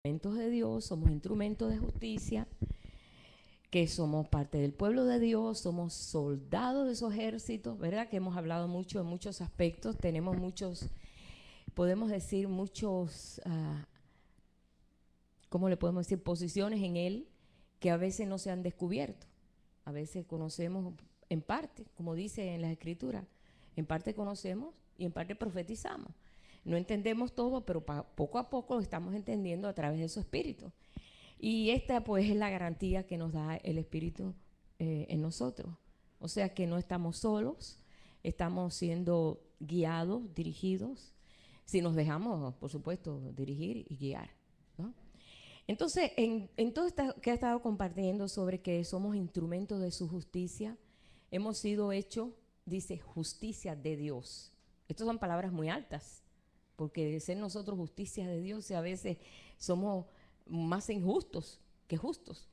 instrumentos de Dios, somos instrumentos de justicia, que somos parte del pueblo de Dios, somos soldados de su ejército, ¿verdad? Que hemos hablado mucho en muchos aspectos, tenemos muchos, podemos decir muchos, ¿cómo le podemos decir? Posiciones en Él que a veces no se han descubierto. A veces conocemos en parte, como dice en las Escrituras, en parte conocemos y en parte profetizamos. No entendemos todo, pero poco a poco lo estamos entendiendo a través de su Espíritu. Y esta pues es la garantía que nos da el Espíritu en nosotros. O sea que no estamos solos, estamos siendo guiados, dirigidos, si nos dejamos, por supuesto, dirigir y guiar, ¿no? Entonces, en todo esto que ha estado compartiendo sobre que somos instrumentos de su justicia, hemos sido hechos, dice, justicia de Dios. Estas son palabras muy altas, porque de ser nosotros justicia de Dios, a veces somos más injustos que justos.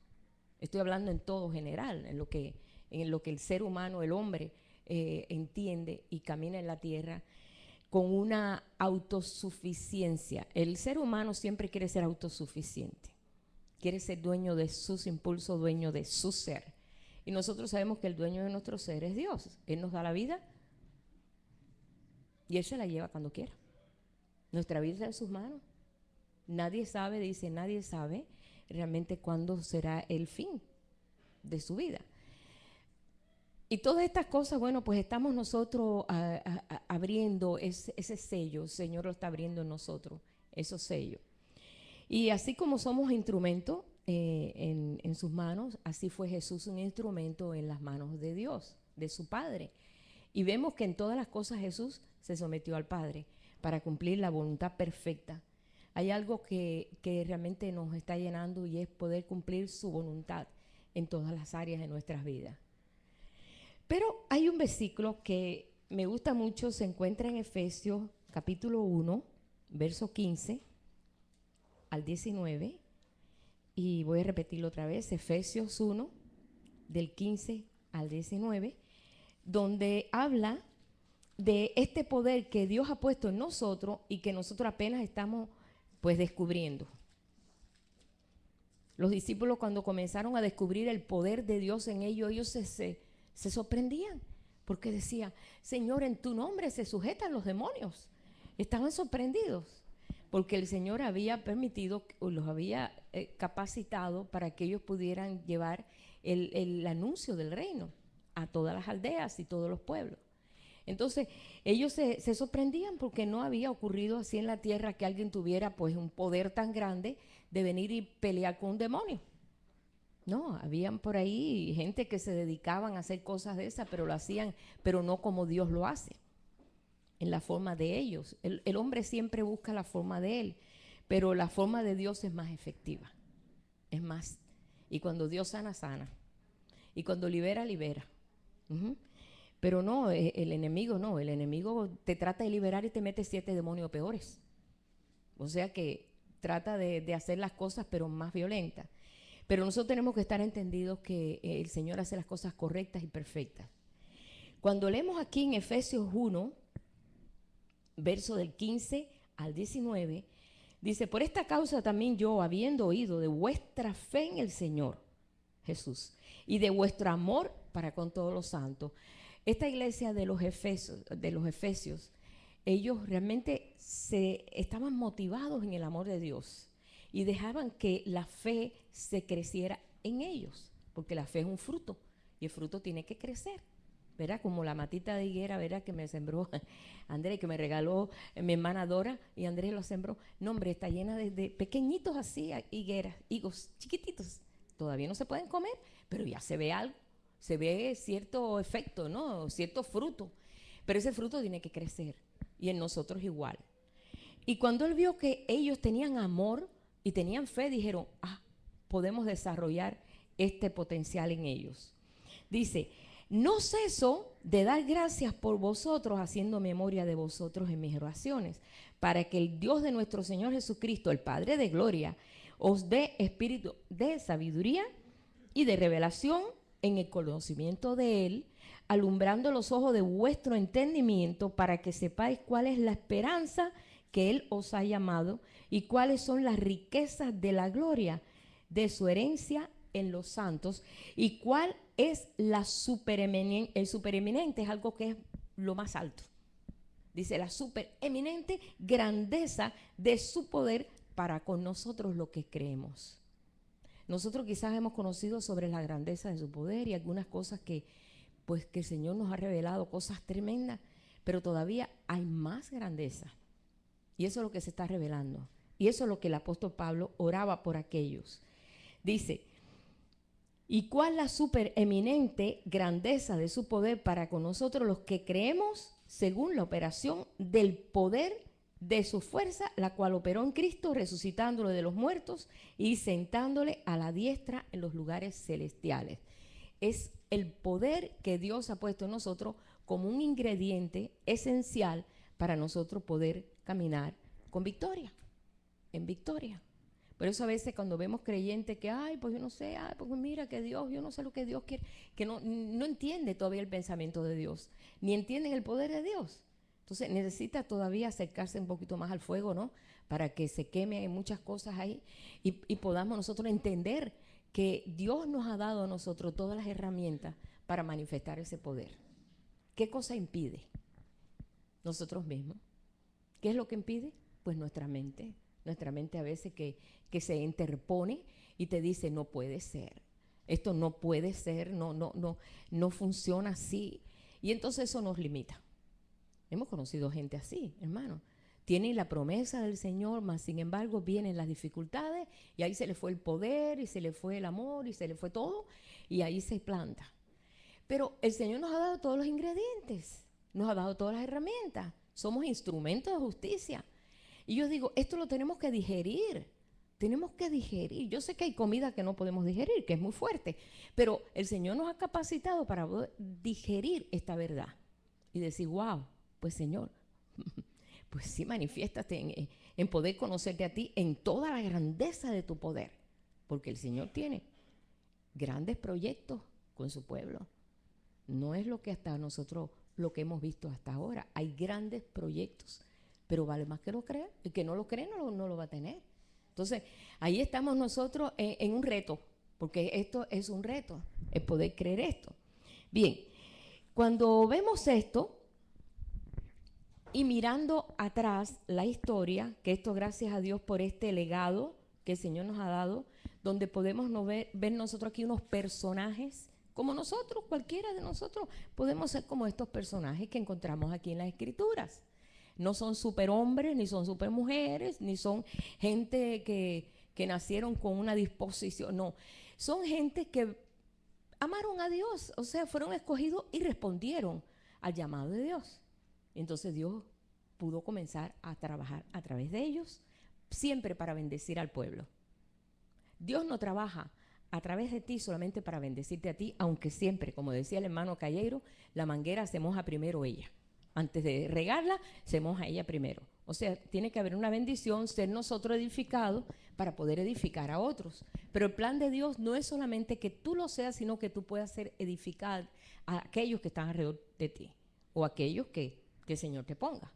Estoy hablando en todo general, en lo que el ser humano, el hombre, entiende y camina en la tierra con una autosuficiencia. El ser humano siempre quiere ser autosuficiente, quiere ser dueño de sus impulsos, dueño de su ser. Y nosotros sabemos que el dueño de nuestro ser es Dios. Él nos da la vida y Él se la lleva cuando quiera. Nuestra vida está en sus manos. Nadie sabe, dice, nadie sabe realmente cuándo será el fin de su vida. Y todas estas cosas, bueno, pues estamos nosotros abriendo ese sello. El Señor lo está abriendo en nosotros, esos sellos. Y así como somos instrumentos en sus manos, así fue Jesús un instrumento en las manos de Dios, de su Padre. Y vemos que en todas las cosas Jesús se sometió al Padre para cumplir la voluntad perfecta. Hay algo que realmente nos está llenando y es poder cumplir su voluntad en todas las áreas de nuestras vidas. Pero hay un versículo que me gusta mucho, se encuentra en Efesios capítulo 1, verso 15 al 19, y voy a repetirlo otra vez, Efesios 1, del 15 al 19, donde habla de este poder que Dios ha puesto en nosotros y que nosotros apenas estamos pues descubriendo. Los discípulos cuando comenzaron a descubrir el poder de Dios en ellos se sorprendían, porque decían, Señor, en tu nombre se sujetan los demonios. Estaban sorprendidos, porque el Señor había permitido, o los había capacitado para que ellos pudieran llevar el anuncio del reino a todas las aldeas y todos los pueblos. Entonces, ellos se sorprendían porque no había ocurrido así en la tierra que alguien tuviera pues un poder tan grande de venir y pelear con un demonio. No, habían por ahí gente que se dedicaban a hacer cosas de esas, pero lo hacían, pero no como Dios lo hace, en la forma de ellos. El hombre siempre busca la forma de él, pero la forma de Dios es más efectiva, es más. Y cuando Dios sana, sana. Y cuando libera, libera. Pero no, el enemigo te trata de liberar y te mete 7 demonios peores. O sea que trata de hacer las cosas, pero más violentas. Pero nosotros tenemos que estar entendidos que el Señor hace las cosas correctas y perfectas. Cuando leemos aquí en Efesios 1, verso del 15 al 19, dice, por esta causa también yo, habiendo oído de vuestra fe en el Señor Jesús y de vuestro amor para con todos los santos. Esta iglesia de los Efesios, ellos realmente estaban motivados en el amor de Dios y dejaban que la fe se creciera en ellos, porque la fe es un fruto y el fruto tiene que crecer, ¿verdad? Como la matita de higuera, ¿verdad? Que me sembró Andrés, que me regaló mi hermana Dora, y Andrés lo sembró. No, hombre, está llena de pequeñitos así, higueras, higos chiquititos. Todavía no se pueden comer, pero ya se ve algo, se ve cierto efecto, ¿no? Cierto fruto, pero ese fruto tiene que crecer, y en nosotros igual. Y cuando él vio que ellos tenían amor y tenían fe, dijeron, podemos desarrollar este potencial en ellos. Dice, no ceso de dar gracias por vosotros, haciendo memoria de vosotros en mis oraciones, para que el Dios de nuestro Señor Jesucristo, el Padre de gloria, os dé espíritu de sabiduría y de revelación en el conocimiento de Él, alumbrando los ojos de vuestro entendimiento, para que sepáis cuál es la esperanza que Él os ha llamado y cuáles son las riquezas de la gloria de su herencia en los santos y cuál es el supereminente, es algo que es lo más alto. Dice la supereminente grandeza de su poder para con nosotros los que creemos. Nosotros quizás hemos conocido sobre la grandeza de su poder y algunas cosas que el Señor nos ha revelado, cosas tremendas, pero todavía hay más grandeza. Y eso es lo que se está revelando. Y eso es lo que el apóstol Pablo oraba por aquellos. Dice, ¿y cuál la supereminente grandeza de su poder para con nosotros los que creemos según la operación del poder de su fuerza, la cual operó en Cristo, resucitándolo de los muertos y sentándole a la diestra en los lugares celestiales? Es el poder que Dios ha puesto en nosotros como un ingrediente esencial para nosotros poder caminar con victoria, en victoria. Por eso a veces cuando vemos creyentes que, pues yo no sé, pues mira que Dios, yo no sé lo que Dios quiere, que no entiende todavía el pensamiento de Dios, ni entienden el poder de Dios. Entonces necesita todavía acercarse un poquito más al fuego, ¿no? Para que se queme muchas cosas ahí y podamos nosotros entender que Dios nos ha dado a nosotros todas las herramientas para manifestar ese poder. ¿Qué cosa impide? Nosotros mismos. ¿Qué es lo que impide? Pues nuestra mente. Nuestra mente a veces que se interpone y te dice, no puede ser. Esto no puede ser, no funciona así. Y entonces eso nos limita. Hemos conocido gente así, hermano. Tienen la promesa del Señor, mas sin embargo vienen las dificultades y ahí se le fue el poder y se le fue el amor y se le fue todo y ahí se planta. Pero el Señor nos ha dado todos los ingredientes, nos ha dado todas las herramientas. Somos instrumentos de justicia. Y yo digo, esto lo tenemos que digerir. Tenemos que digerir. Yo sé que hay comida que no podemos digerir, que es muy fuerte, pero el Señor nos ha capacitado para digerir esta verdad y decir, wow, pues Señor, pues sí, manifiéstate en poder conocerte a ti en toda la grandeza de tu poder, porque el Señor tiene grandes proyectos con su pueblo. No es lo que hasta nosotros, lo que hemos visto hasta ahora. Hay grandes proyectos, pero vale más que lo crea. El que no lo cree no lo va a tener. Entonces, ahí estamos nosotros en un reto, porque esto es un reto, el poder creer esto. Bien, cuando vemos esto y mirando atrás la historia, que esto gracias a Dios por este legado que el Señor nos ha dado, donde podemos ver nosotros aquí unos personajes como nosotros, cualquiera de nosotros podemos ser como estos personajes que encontramos aquí en las Escrituras. No son superhombres, ni son supermujeres, ni son gente que nacieron con una disposición, no. Son gente que amaron a Dios, o sea, fueron escogidos y respondieron al llamado de Dios. Entonces Dios pudo comenzar a trabajar a través de ellos, siempre para bendecir al pueblo. Dios no trabaja a través de ti solamente para bendecirte a ti, aunque siempre, como decía el hermano Calleiro, la manguera se moja primero ella. Antes de regarla, se moja ella primero. O sea, tiene que haber una bendición, ser nosotros edificados para poder edificar a otros. Pero el plan de Dios no es solamente que tú lo seas, sino que tú puedas ser edificado a aquellos que están alrededor de ti o aquellos que el Señor te ponga.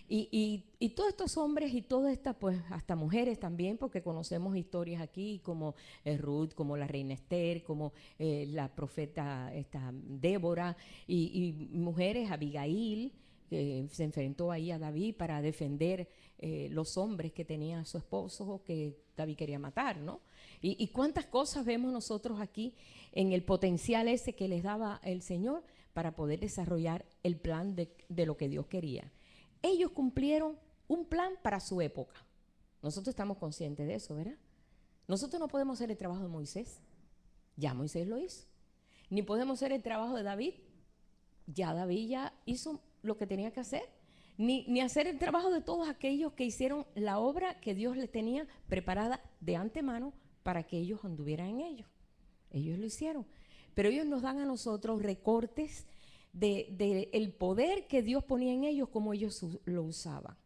Y todos estos hombres y todas estas, pues hasta mujeres también, porque conocemos historias aquí como Ruth, como la reina Esther, como la profeta Débora y mujeres, Abigail, que se enfrentó ahí a David para defender los hombres que tenía su esposo o que David quería matar, ¿no? Y cuántas cosas vemos nosotros aquí en el potencial ese que les daba el Señor para poder desarrollar el plan de lo que Dios quería. Ellos cumplieron un plan para su época. Nosotros estamos conscientes de eso, ¿verdad? Nosotros no podemos hacer el trabajo de Moisés. Ya Moisés lo hizo. Ni podemos hacer el trabajo de David. Ya David ya hizo lo que tenía que hacer. Ni hacer el trabajo de todos aquellos que hicieron la obra que Dios les tenía preparada de antemano para que ellos anduvieran en ello. Ellos lo hicieron. Pero ellos nos dan a nosotros recortes de el poder que Dios ponía en ellos, como ellos lo usaban.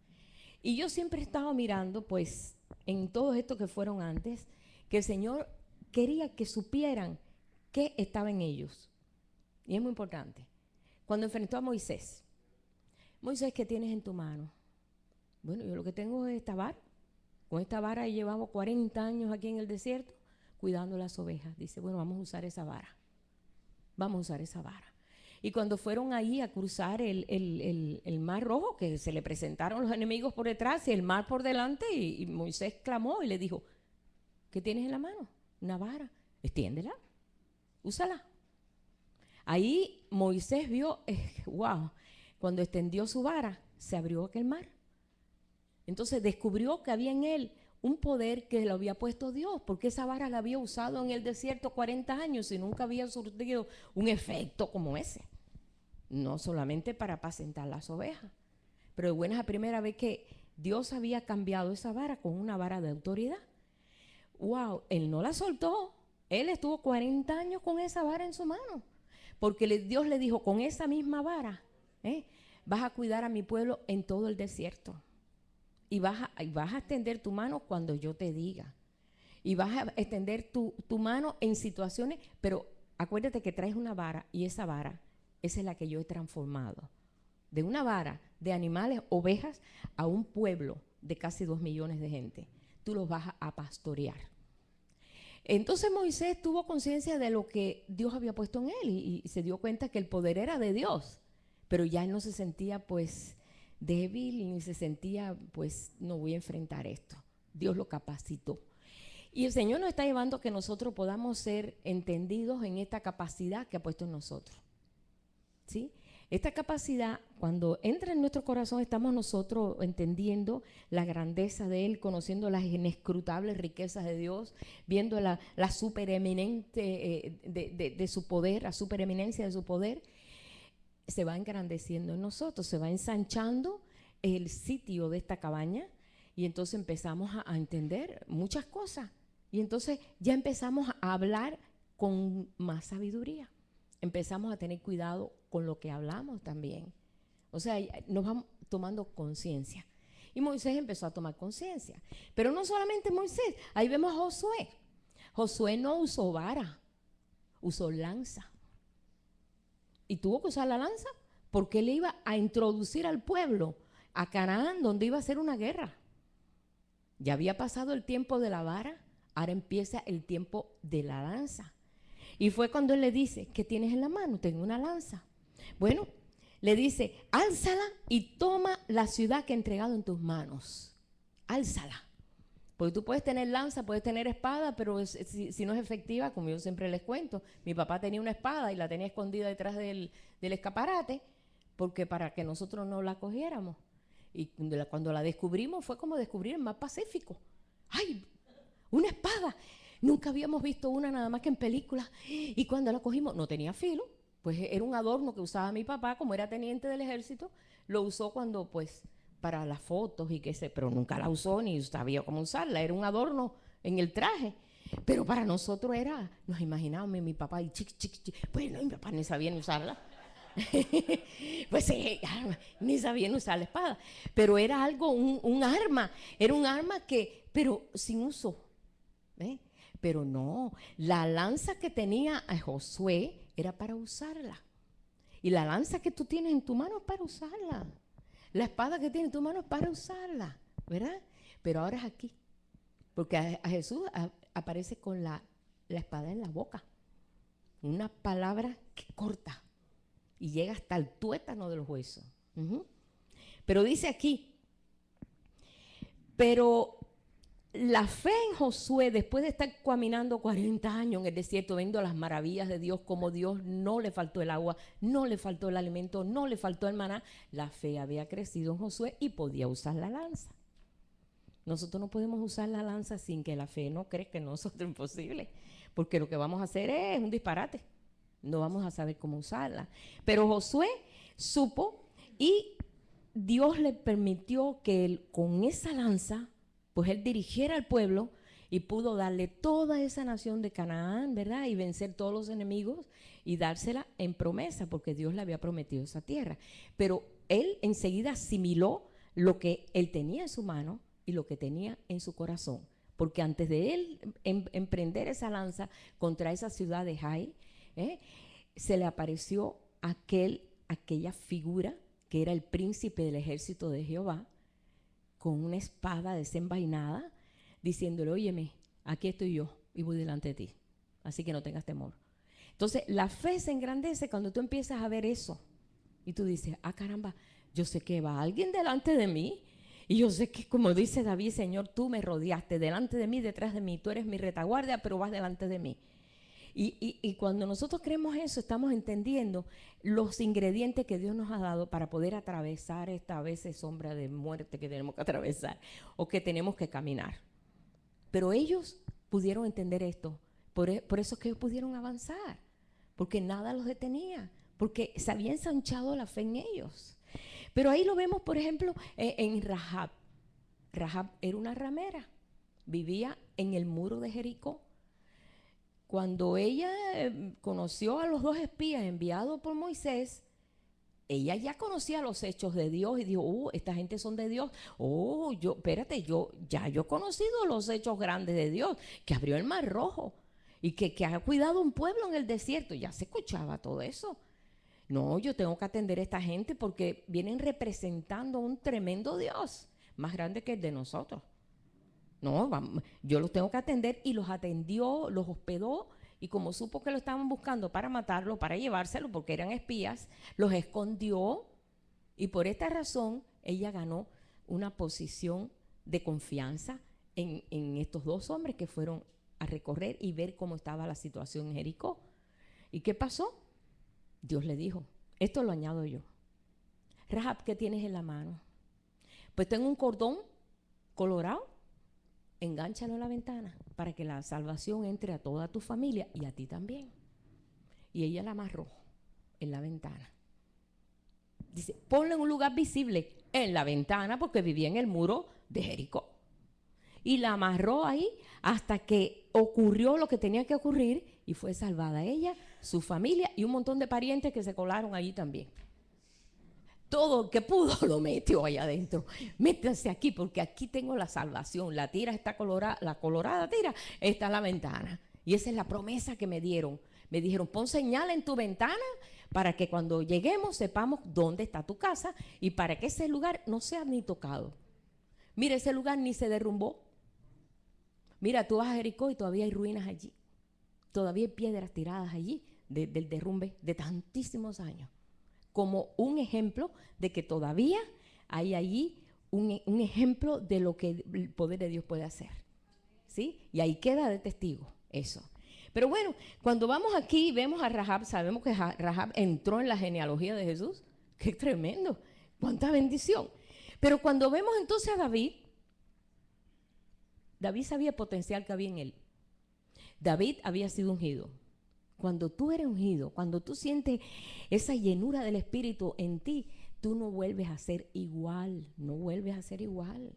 Y yo siempre he estado mirando, pues, en todo esto que fueron antes, que el Señor quería que supieran qué estaba en ellos. Y es muy importante. Cuando enfrentó a Moisés, Moisés, ¿qué tienes en tu mano? Bueno, yo lo que tengo es esta vara. Con esta vara llevamos 40 años aquí en el desierto cuidando las ovejas. Dice, bueno, vamos a usar esa vara. Vamos a usar esa vara. Y cuando fueron ahí a cruzar el mar rojo, que se le presentaron los enemigos por detrás y el mar por delante, y Moisés clamó y le dijo, ¿qué tienes en la mano? Una vara, extiéndela, úsala. Ahí Moisés vio, wow, cuando extendió su vara, se abrió aquel mar. Entonces descubrió que había en él un poder que lo había puesto Dios, porque esa vara la había usado en el desierto 40 años y nunca había surtido un efecto como ese. No solamente para apacentar las ovejas, pero de buenas a primera vez que Dios había cambiado esa vara con una vara de autoridad. Wow, él no la soltó, él estuvo 40 años con esa vara en su mano, porque Dios le dijo, con esa misma vara, vas a cuidar a mi pueblo en todo el desierto. Y vas a extender tu mano cuando yo te diga. Y vas a extender tu mano en situaciones, pero acuérdate que traes una vara y esa vara, esa es la que yo he transformado. De una vara de animales, ovejas, a un pueblo de casi 2 millones de gente. Tú los vas a pastorear. Entonces Moisés tuvo conciencia de lo que Dios había puesto en él y se dio cuenta que el poder era de Dios, pero ya él no se sentía pues débil y se sentía pues no voy a enfrentar esto. Dios lo capacitó. Y el Señor nos está llevando a que nosotros podamos ser entendidos en esta capacidad que ha puesto en nosotros. ¿Sí? Esta capacidad, cuando entra en nuestro corazón, estamos nosotros entendiendo la grandeza de Él, conociendo las inescrutables riquezas de Dios, viendo la supereminente de su poder, la supereminencia de su poder, se va engrandeciendo en nosotros, se va ensanchando el sitio de esta cabaña y entonces empezamos a entender muchas cosas y entonces ya empezamos a hablar con más sabiduría. Empezamos a tener cuidado con lo que hablamos también. O sea, nos vamos tomando conciencia. Y Moisés empezó a tomar conciencia. Pero no solamente Moisés, ahí vemos a Josué. Josué no usó vara, usó lanza. Y tuvo que usar la lanza porque él iba a introducir al pueblo a Canaán, donde iba a ser una guerra. Ya había pasado el tiempo de la vara, ahora empieza el tiempo de la lanza. Y fue cuando él le dice, ¿qué tienes en la mano? Tengo una lanza. Bueno, le dice, álzala y toma la ciudad que he entregado en tus manos. Álzala. Porque tú puedes tener lanza, puedes tener espada, pero si no es efectiva, como yo siempre les cuento, mi papá tenía una espada y la tenía escondida detrás del escaparate, porque para que nosotros no la cogiéramos. Y cuando la descubrimos fue como descubrir el mar Pacífico. ¡Ay! Una espada. Nunca habíamos visto una nada más que en películas. Y cuando la cogimos, no tenía filo, pues era un adorno que usaba mi papá, como era teniente del ejército, lo usó cuando, pues, para las fotos y qué sé, pero nunca la usó ni sabía cómo usarla, era un adorno en el traje. Pero para nosotros era, nos imaginábamos mi papá y pues no, mi papá ni sabía ni usarla. Pues ni sabían usar la espada, pero era algo, un arma, era un arma que, pero sin uso. Pero no, la lanza que tenía a Josué era para usarla. Y la lanza que tú tienes en tu mano es para usarla. La espada que tienes en tu mano es para usarla, ¿verdad? Pero ahora es aquí. Porque a Jesús aparece con la espada en la boca. Una palabra que corta y llega hasta el tuétano de los huesos. Pero dice aquí, pero la fe en Josué, después de estar caminando 40 años en el desierto, viendo las maravillas de Dios, como Dios no le faltó el agua, no le faltó el alimento, no le faltó el maná, la fe había crecido en Josué y podía usar la lanza. Nosotros no podemos usar la lanza sin que la fe no crezca en nosotros, es imposible, porque lo que vamos a hacer es un disparate, no vamos a saber cómo usarla. Pero Josué supo y Dios le permitió que él, con esa lanza, pues él dirigiera al pueblo y pudo darle toda esa nación de Canaán, ¿verdad? Y vencer todos los enemigos y dársela en promesa, porque Dios le había prometido esa tierra. Pero él enseguida asimiló lo que él tenía en su mano y lo que tenía en su corazón. Porque antes de él emprender esa lanza contra esa ciudad de Jai, se le apareció aquella figura que era el príncipe del ejército de Jehová, con una espada desenvainada, diciéndole, óyeme, aquí estoy yo y voy delante de ti, así que no tengas temor. Entonces, la fe se engrandece cuando tú empiezas a ver eso. Y tú dices, ah, caramba, yo sé que va alguien delante de mí. Y yo sé que, como dice David, Señor, tú me rodeaste delante de mí, detrás de mí. Tú eres mi retaguardia, pero vas delante de mí. Y cuando nosotros creemos eso, estamos entendiendo los ingredientes que Dios nos ha dado para poder atravesar esta a veces sombra de muerte que tenemos que atravesar o que tenemos que caminar. Pero ellos pudieron entender esto. Por eso es que ellos pudieron avanzar, porque nada los detenía, porque se había ensanchado la fe en ellos. Pero ahí lo vemos, por ejemplo, en Rahab. Rahab era una ramera, vivía en el muro de Jericó. Cuando ella conoció a los 2 espías enviados por Moisés, ella ya conocía los hechos de Dios y dijo, esta gente son de Dios. Espérate, yo he conocido los hechos grandes de Dios, que abrió el Mar Rojo y que ha cuidado un pueblo en el desierto. Ya se escuchaba todo eso. No, yo tengo que atender a esta gente porque vienen representando a un tremendo Dios, más grande que el de nosotros. No, yo los tengo que atender, y los atendió, los hospedó, y como supo que lo estaban buscando para matarlo, para llevárselo, porque eran espías, los escondió, y por esta razón ella ganó una posición de confianza en estos 2 hombres que fueron a recorrer y ver cómo estaba la situación en Jericó. ¿Y qué pasó? Dios le dijo, esto lo añado yo. Rahab, ¿qué tienes en la mano? Pues tengo un cordón colorado, engánchalo en la ventana para que la salvación entre a toda tu familia y a ti también. Y ella la amarró en la ventana. Dice, ponlo en un lugar visible en la ventana, porque vivía en el muro de Jericó. Y la amarró ahí hasta que ocurrió lo que tenía que ocurrir y fue salvada ella, su familia y un montón de parientes que se colaron allí también. Todo el que pudo lo metió allá adentro. Métanse aquí porque aquí tengo la salvación. La tira está colorada, la colorada tira está en la ventana. Y esa es la promesa que me dieron. Me dijeron, pon señal en tu ventana para que cuando lleguemos sepamos dónde está tu casa y para que ese lugar no sea ni tocado. Mira, ese lugar ni se derrumbó. Mira, tú vas a Jericó y todavía hay ruinas allí. Todavía hay piedras tiradas allí del derrumbe de tantísimos años. Como un ejemplo de que todavía hay allí un ejemplo de lo que el poder de Dios puede hacer. ¿Sí? Y ahí queda de testigo eso. Pero bueno, cuando vamos aquí y vemos a Rahab, sabemos que Rahab entró en la genealogía de Jesús. ¡Qué tremendo! ¡Cuánta bendición! Pero cuando vemos entonces a David, David sabía el potencial que había en él. David había sido ungido. Cuando tú eres ungido, cuando tú sientes esa llenura del Espíritu en ti, tú no vuelves a ser igual, no vuelves a ser igual.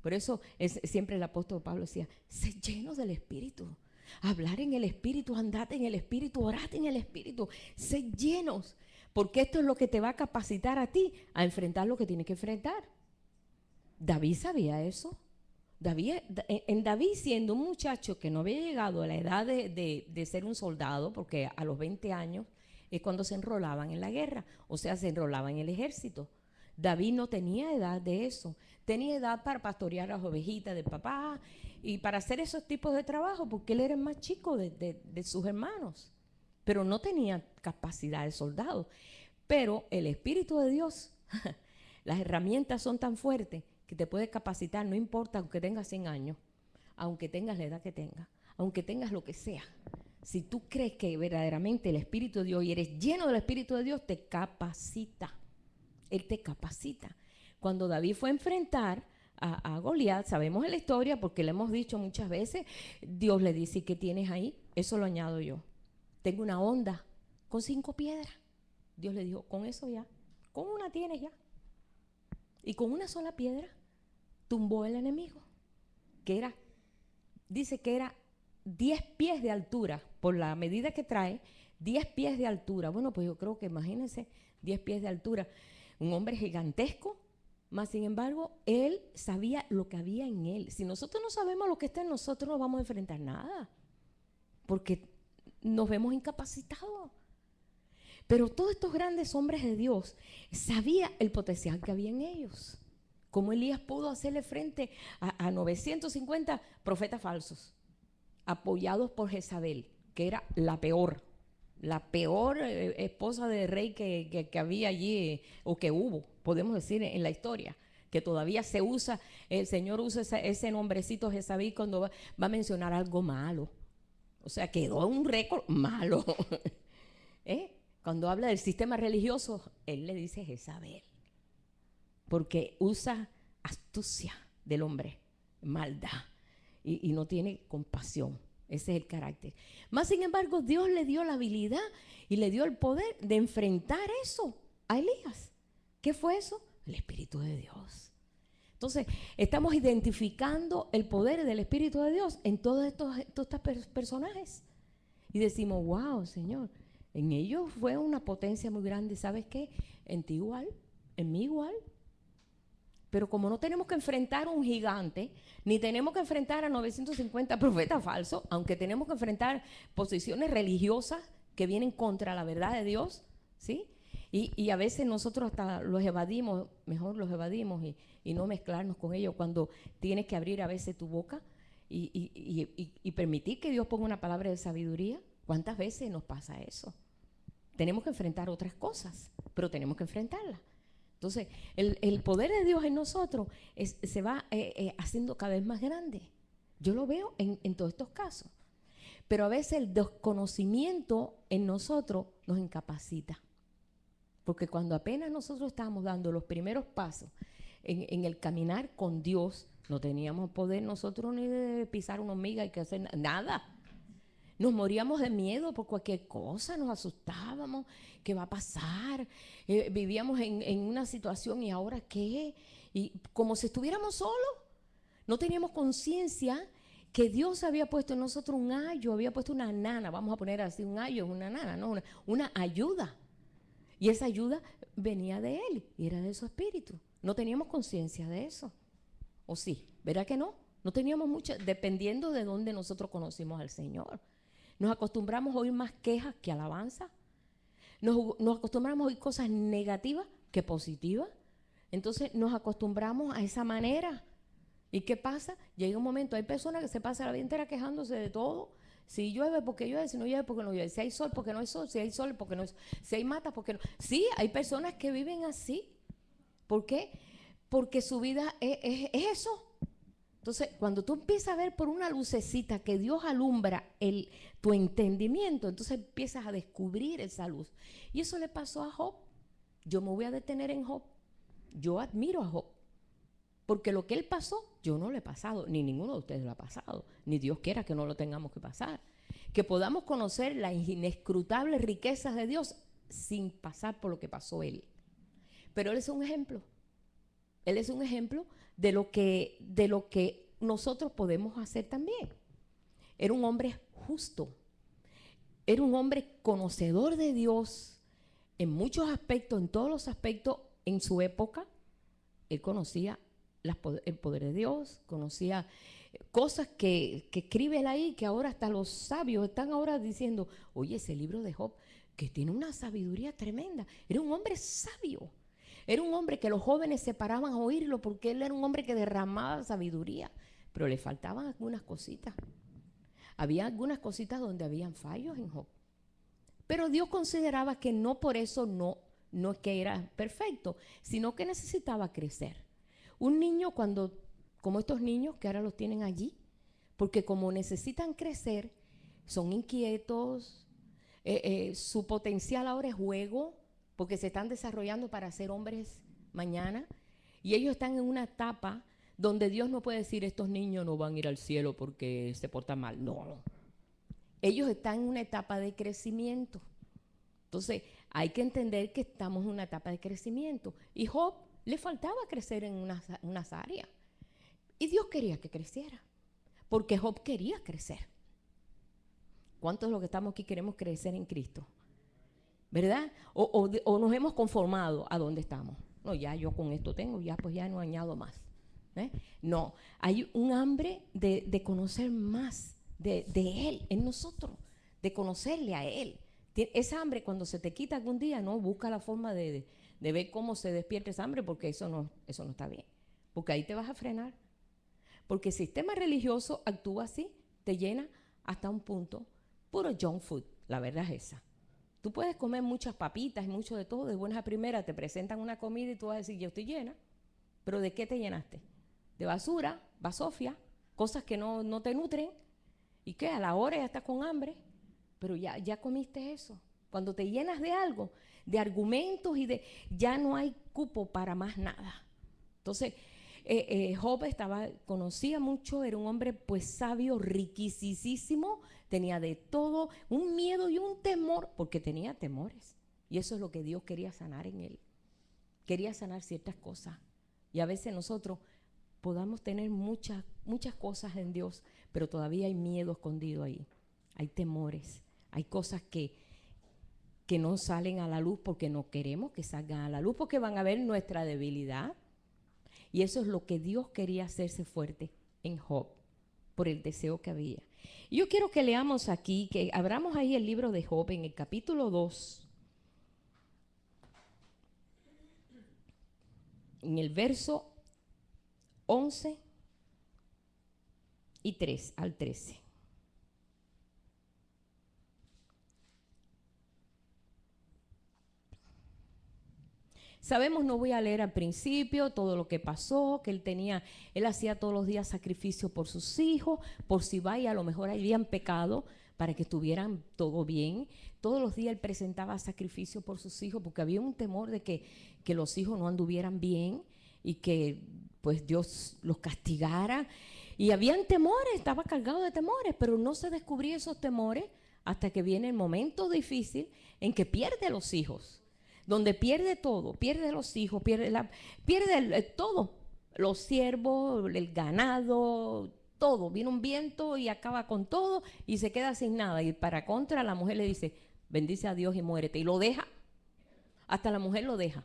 Por eso siempre el apóstol Pablo decía, sé lleno del Espíritu, hablar en el Espíritu, andate en el Espíritu, orate en el Espíritu, sé llenos, porque esto es lo que te va a capacitar a ti a enfrentar lo que tienes que enfrentar. David sabía eso. David, siendo un muchacho que no había llegado a la edad de ser un soldado, porque a los 20 años es cuando se enrolaban en la guerra, o sea, se enrolaban en el ejército. David no tenía edad de eso, tenía edad para pastorear las ovejitas del papá y para hacer esos tipos de trabajo, porque él era el más chico de sus hermanos, pero no tenía capacidad de soldado. Pero el Espíritu de Dios, las herramientas son tan fuertes que te puede capacitar, no importa, aunque tengas 100 años, aunque tengas la edad que tengas, aunque tengas lo que sea. Si tú crees que verdaderamente el Espíritu de Dios y eres lleno del Espíritu de Dios, te capacita. Él te capacita. Cuando David fue a enfrentar a Goliat, sabemos en la historia, porque le hemos dicho muchas veces, Dios le dice, ¿qué tienes ahí? Eso lo añado yo. Tengo una honda con 5 piedras. Dios le dijo, con eso ya, con una tienes ya. Y con una sola piedra tumbó el enemigo, dice que era 10 pies de altura, por la medida que trae, 10 pies de altura. Bueno, pues yo creo que imagínense, 10 pies de altura, un hombre gigantesco, mas sin embargo, él sabía lo que había en él. Si nosotros no sabemos lo que está en nosotros, no vamos a enfrentar nada, porque nos vemos incapacitados. Pero todos estos grandes hombres de Dios sabían el potencial que había en ellos. cómo Elías pudo hacerle frente a 950 profetas falsos, apoyados por Jezabel, que era la peor esposa de rey que había allí, o que hubo, podemos decir, en la historia, que todavía se usa. El Señor usa ese nombrecito Jezabel cuando va a mencionar algo malo. O sea, quedó un récord malo. Cuando habla del sistema religioso, él le dice Jezabel, porque usa astucia del hombre, maldad, y no tiene compasión. Ese es el carácter. Más sin embargo, Dios le dio la habilidad y le dio el poder de enfrentar eso a Elías. ¿Qué fue eso? El Espíritu de Dios. Entonces, estamos identificando el poder del Espíritu de Dios en todos estos personajes. Y decimos, wow, Señor, en ellos fue una potencia muy grande. ¿Sabes qué? En ti igual, en mí igual. Pero como no tenemos que enfrentar a un gigante, ni tenemos que enfrentar a 950 profetas falsos, aunque tenemos que enfrentar posiciones religiosas que vienen contra la verdad de Dios, ¿sí? Y a veces nosotros hasta los evadimos, mejor los evadimos y no mezclarnos con ellos cuando tienes que abrir a veces tu boca y permitir que Dios ponga una palabra de sabiduría. ¿Cuántas veces nos pasa eso? Tenemos que enfrentar otras cosas, pero tenemos que enfrentarlas. Entonces, el poder de Dios en nosotros se va haciendo cada vez más grande. Yo lo veo en todos estos casos. Pero a veces el desconocimiento en nosotros nos incapacita. Porque cuando apenas nosotros estábamos dando los primeros pasos en el caminar con Dios, no teníamos poder nosotros ni de pisar una hormiga y que hacer nada. Nos moríamos de miedo por cualquier cosa, nos asustábamos, ¿qué va a pasar? Vivíamos en una situación, ¿y ahora qué? Y como si estuviéramos solos, no teníamos conciencia que Dios había puesto en nosotros un ayo, había puesto una nana, vamos a poner así, un ayo, una nana, ¿no? Una ayuda. Y esa ayuda venía de Él y era de su espíritu. No teníamos conciencia de eso. ¿O sí? ¿Verdad que no? No teníamos mucha, dependiendo de dónde nosotros conocimos al Señor. Nos acostumbramos a oír más quejas que alabanza. Nos acostumbramos a oír cosas negativas que positivas. Entonces nos acostumbramos a esa manera. ¿Y qué pasa? Llega un momento, hay personas que se pasan la vida entera quejándose de todo. Si llueve, porque llueve; si no llueve, porque no llueve; si hay sol, porque no hay sol; si hay sol, porque no hay sol; si hay matas, porque no. Sí, hay personas que viven así. ¿Por qué? Porque su vida es eso. Entonces, cuando tú empiezas a ver por una lucecita que Dios alumbra tu entendimiento, entonces empiezas a descubrir esa luz. Y eso le pasó a Job. Yo me voy a detener en Job. Yo admiro a Job. Porque lo que él pasó, yo no lo he pasado, ni ninguno de ustedes lo ha pasado, ni Dios quiera que no lo tengamos que pasar. Que podamos conocer las inescrutables riquezas de Dios sin pasar por lo que pasó él. Pero él es un ejemplo. Él es un ejemplo de lo que nosotros podemos hacer también. Era un hombre justo. Era un hombre conocedor de Dios en muchos aspectos, en todos los aspectos. En su época, él conocía el poder de Dios, conocía cosas que escribe él ahí, que ahora hasta los sabios están ahora diciendo, oye, ese libro de Job, que tiene una sabiduría tremenda. Era un hombre sabio. Era un hombre que los jóvenes se paraban a oírlo porque él era un hombre que derramaba sabiduría, pero le faltaban algunas cositas. Había algunas cositas donde habían fallos en Job. Pero Dios consideraba que no por eso no es que era perfecto, sino que necesitaba crecer. Un niño como estos niños que ahora los tienen allí, porque como necesitan crecer, son inquietos, su potencial ahora es juego, porque se están desarrollando para ser hombres mañana, y ellos están en una etapa donde Dios no puede decir, estos niños no van a ir al cielo porque se portan mal. No. Ellos están en una etapa de crecimiento. Entonces, hay que entender que estamos en una etapa de crecimiento. Y Job le faltaba crecer en unas áreas. Y Dios quería que creciera, porque Job quería crecer. ¿Cuántos de los que estamos aquí queremos crecer en Cristo? ¿Verdad? O nos hemos conformado a donde estamos. No, ya yo con esto tengo, ya pues ya no añado más. No, hay un hambre de conocer más de Él en nosotros, de conocerle a Él. Esa hambre, cuando se te quita algún día, no busca la forma de ver cómo se despierta esa hambre, porque eso no está bien. porque ahí te vas a frenar. Porque el sistema religioso actúa así, te llena hasta un punto. Puro junk food, la verdad es esa. Tú puedes comer muchas papitas y mucho de todo, de buenas a primeras, te presentan una comida y tú vas a decir, yo estoy llena. ¿Pero de qué te llenaste? De basura, basofia, cosas que no te nutren. ¿Y qué? A la hora ya estás con hambre, pero ya comiste eso. Cuando te llenas de algo, de argumentos ya no hay cupo para más nada. Entonces, Job conocía mucho, era un hombre pues sabio, riquisísimo, tenía de todo, un miedo y un temor, porque tenía temores. Y eso es lo que Dios quería sanar en él. Quería sanar ciertas cosas. Y a veces nosotros podamos tener muchas cosas en Dios, pero todavía hay miedo escondido ahí. Hay temores, hay cosas que no salen a la luz porque no queremos que salgan a la luz, porque van a ver nuestra debilidad. Y eso es lo que Dios quería hacerse fuerte en Job, por el deseo que había. Y yo quiero que leamos aquí, que abramos ahí el libro de Job en el capítulo 2, en el verso 11 y 3 al 13. Sabemos, no voy a leer al principio todo lo que pasó, que él hacía todos los días sacrificio por sus hijos, por si vaya, a lo mejor habían pecado, para que estuvieran todo bien. Todos los días él presentaba sacrificio por sus hijos, porque había un temor de que los hijos no anduvieran bien y que pues Dios los castigara. Y habían temores, estaba cargado de temores, pero no se descubría esos temores hasta que viene el momento difícil en que pierde los hijos. Donde pierde todo, pierde los hijos, pierde todo, los siervos, el ganado, todo. Viene un viento y acaba con todo y se queda sin nada. Y para contra la mujer le dice, bendice a Dios y muérete. Y lo deja, hasta la mujer lo deja.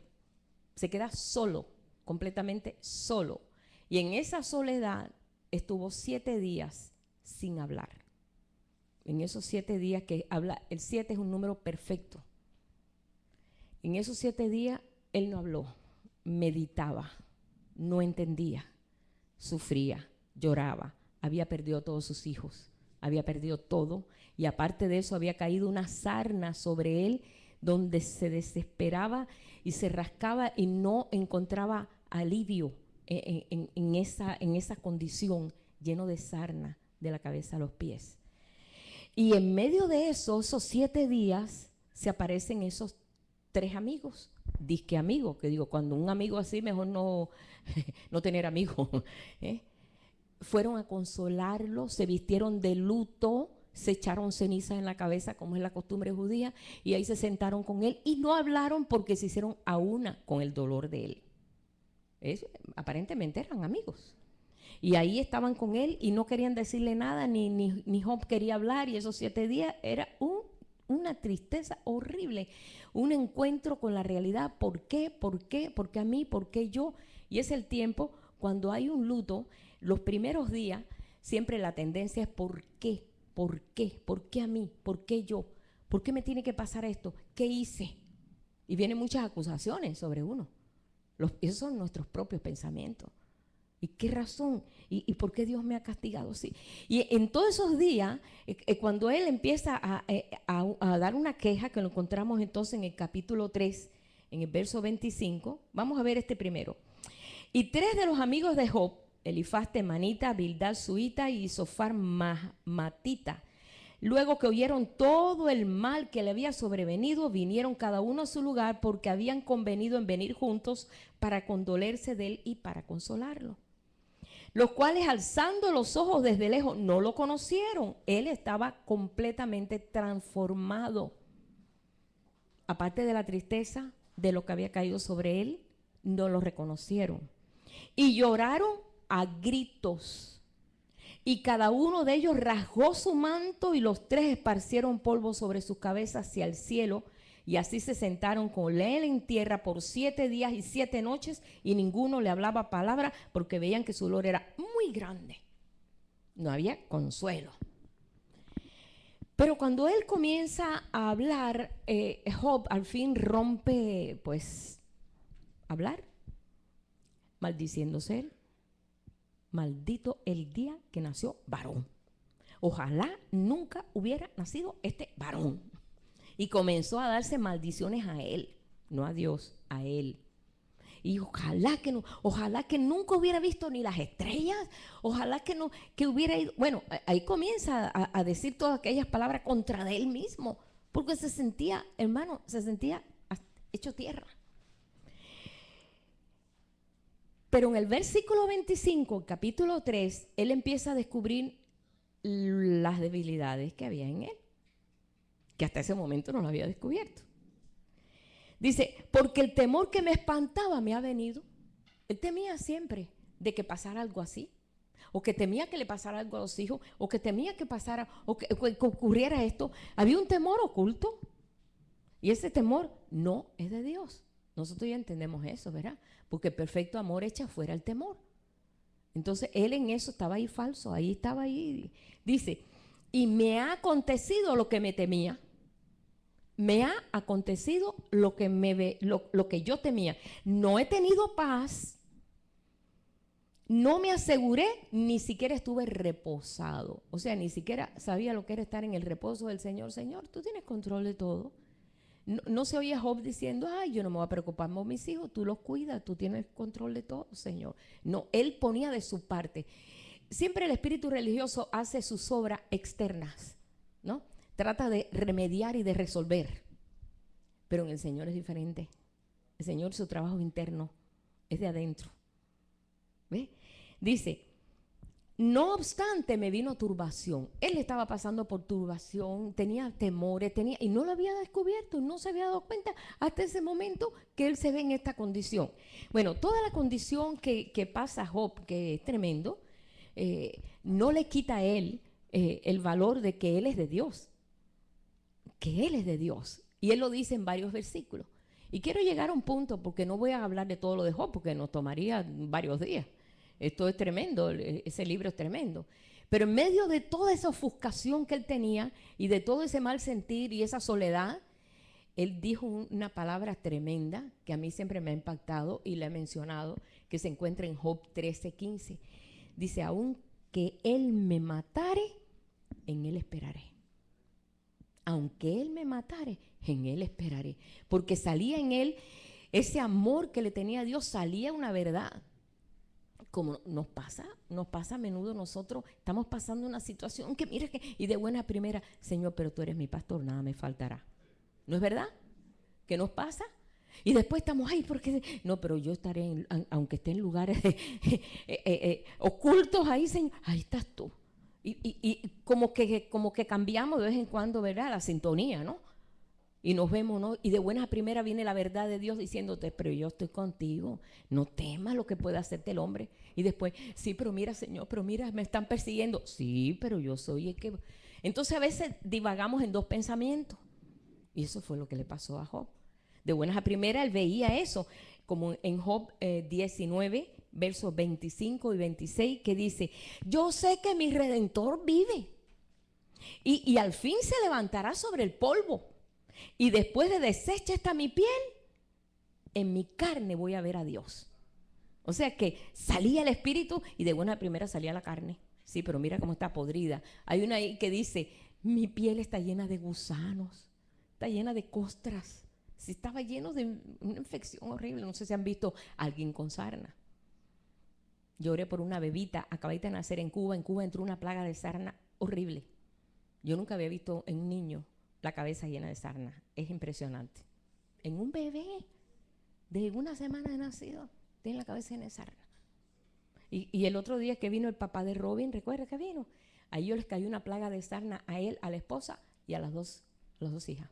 Se queda solo, completamente solo. Y en esa soledad estuvo 7 días sin hablar. En esos 7 días que habla, el 7 es un número perfecto. En esos 7 días él no habló, meditaba, no entendía, sufría, lloraba, había perdido a todos sus hijos, había perdido todo, y aparte de eso había caído una sarna sobre él donde se desesperaba y se rascaba y no encontraba alivio en esa condición, lleno de sarna de la cabeza a los pies. Y en medio de eso, esos 7 días, se aparecen esos 3 amigos, disque amigos, que digo, cuando un amigo así, mejor no tener amigos. Fueron a consolarlo, se vistieron de luto, se echaron cenizas en la cabeza, como es la costumbre judía, y ahí se sentaron con él y no hablaron porque se hicieron a una con el dolor de él. Aparentemente eran amigos. Y ahí estaban con él y no querían decirle nada, ni Job quería hablar, y esos 7 días era una tristeza horrible, un encuentro con la realidad. ¿Por qué? ¿Por qué? ¿Por qué a mí? ¿Por qué yo? Y es el tiempo cuando hay un luto, los primeros días, siempre la tendencia es ¿por qué? ¿Por qué? ¿Por qué a mí? ¿Por qué yo? ¿Por qué me tiene que pasar esto? ¿Qué hice? Y vienen muchas acusaciones sobre uno. Esos son nuestros propios pensamientos. ¿Y qué razón? ¿Y por qué Dios me ha castigado? Sí. Y en todos esos días, cuando él empieza a dar una queja, que lo encontramos entonces en el capítulo 3, en el verso 25, vamos a ver este primero. Y 3 de los amigos de Job, Elifaz temanita, Bildad suita y Sofar matita, luego que oyeron todo el mal que le había sobrevenido, vinieron cada uno a su lugar, porque habían convenido en venir juntos para condolerse de él y para consolarlo. Los cuales, alzando los ojos desde lejos, no lo conocieron. Él estaba completamente transformado. Aparte de la tristeza de lo que había caído sobre él, no lo reconocieron. Y lloraron a gritos. Y cada uno de ellos rasgó su manto, y los 3 esparcieron polvo sobre sus cabezas hacia el cielo. Y así se sentaron con él en tierra por 7 días y 7 noches, y ninguno le hablaba palabra, porque veían que su dolor era muy grande. No había consuelo. Pero cuando él comienza a hablar, Job al fin rompe, pues, hablar, maldiciéndose él. maldito el día que nació varón. Ojalá nunca hubiera nacido este varón. Y comenzó a darse maldiciones a él, no a Dios, a él. Y ojalá que nunca hubiera visto ni las estrellas, ojalá que hubiera ido. Bueno, ahí comienza a decir todas aquellas palabras contra él mismo, porque se sentía, hermano, hecho tierra. Pero en el versículo 25, capítulo 3, él empieza a descubrir las debilidades que había en él, que hasta ese momento no lo había descubierto. Dice, porque el temor que me espantaba me ha venido. Él temía siempre de que pasara algo así, o que temía que le pasara algo a los hijos, o que temía que pasara, o que ocurriera esto. Había un temor oculto, y ese temor no es de Dios. Nosotros ya entendemos eso, ¿verdad? Porque el perfecto amor echa fuera el temor. Entonces, él en eso estaba ahí falso, ahí estaba ahí. Dice, y me ha acontecido lo que me temía. Me ha acontecido lo que yo temía. No he tenido paz, no me aseguré, ni siquiera estuve reposado. O sea, ni siquiera sabía lo que era estar en el reposo del Señor. Señor, tú tienes control de todo. No se oía Job diciendo, ay, yo no me voy a preocupar por mis hijos, tú los cuidas, tú tienes control de todo, Señor. No, él ponía de su parte. Siempre el espíritu religioso hace sus obras externas, ¿no? Trata de remediar y de resolver. Pero en el Señor es diferente. El Señor, su trabajo interno es de adentro. ¿Ve? Dice, no obstante me vino turbación. Él estaba pasando por turbación, tenía temores, y no lo había descubierto, no se había dado cuenta hasta ese momento que él se ve en esta condición. Bueno, toda la condición que pasa Job, que es tremendo, no le quita a él el valor de que él es de Dios. Que él es de Dios. Y él lo dice en varios versículos. Y quiero llegar a un punto, porque no voy a hablar de todo lo de Job, porque nos tomaría varios días. Esto es tremendo, ese libro es tremendo. Pero en medio de toda esa ofuscación que él tenía y de todo ese mal sentir y esa soledad, él dijo una palabra tremenda que a mí siempre me ha impactado y la he mencionado, que se encuentra en Job 13:15. Dice, aunque él me matare, en él esperaré. Aunque él me matare, en él esperaré. Porque salía en él ese amor que le tenía a Dios, salía una verdad. Como nos pasa a menudo, nosotros estamos pasando una situación que mira que, y de buena primera, Señor, pero tú eres mi pastor, nada me faltará. ¿No es verdad? ¿Qué nos pasa? Y después estamos, ay, porque no, pero yo estaré, aunque esté en lugares ocultos ahí, Señor, ahí estás tú. Y como que cambiamos de vez en cuando, ¿verdad? La sintonía, ¿no? Y nos vemos, ¿no? Y de buena primera viene la verdad de Dios diciéndote, pero yo estoy contigo, no temas lo que pueda hacerte el hombre. Y después, sí, pero mira, Señor, pero mira, me están persiguiendo. Sí, pero yo soy el que... Entonces a veces divagamos en dos pensamientos. Y eso fue lo que le pasó a Job. De buenas a primera él veía eso, como en Job 19, versos 25 y 26, que dice, yo sé que mi Redentor vive y al fin se levantará sobre el polvo. Y después de deshecha está mi piel, en mi carne voy a ver a Dios. O sea que salía el espíritu y de buena primera salía la carne. Sí, pero mira cómo está podrida. Hay una ahí que dice, mi piel está llena de gusanos, está llena de costras. Sí, estaba lleno de una infección horrible. No sé si han visto a alguien con sarna. Yo oré por una bebita, acabadita de nacer en Cuba. En Cuba entró una plaga de sarna horrible. Yo nunca había visto en un niño la cabeza llena de sarna. Es impresionante. En un bebé de una semana de nacido tiene la cabeza llena de sarna. Y el otro día que vino el papá de Robin, ¿recuerda que vino? A ellos les cayó una plaga de sarna, a él, a la esposa y a las dos hijas.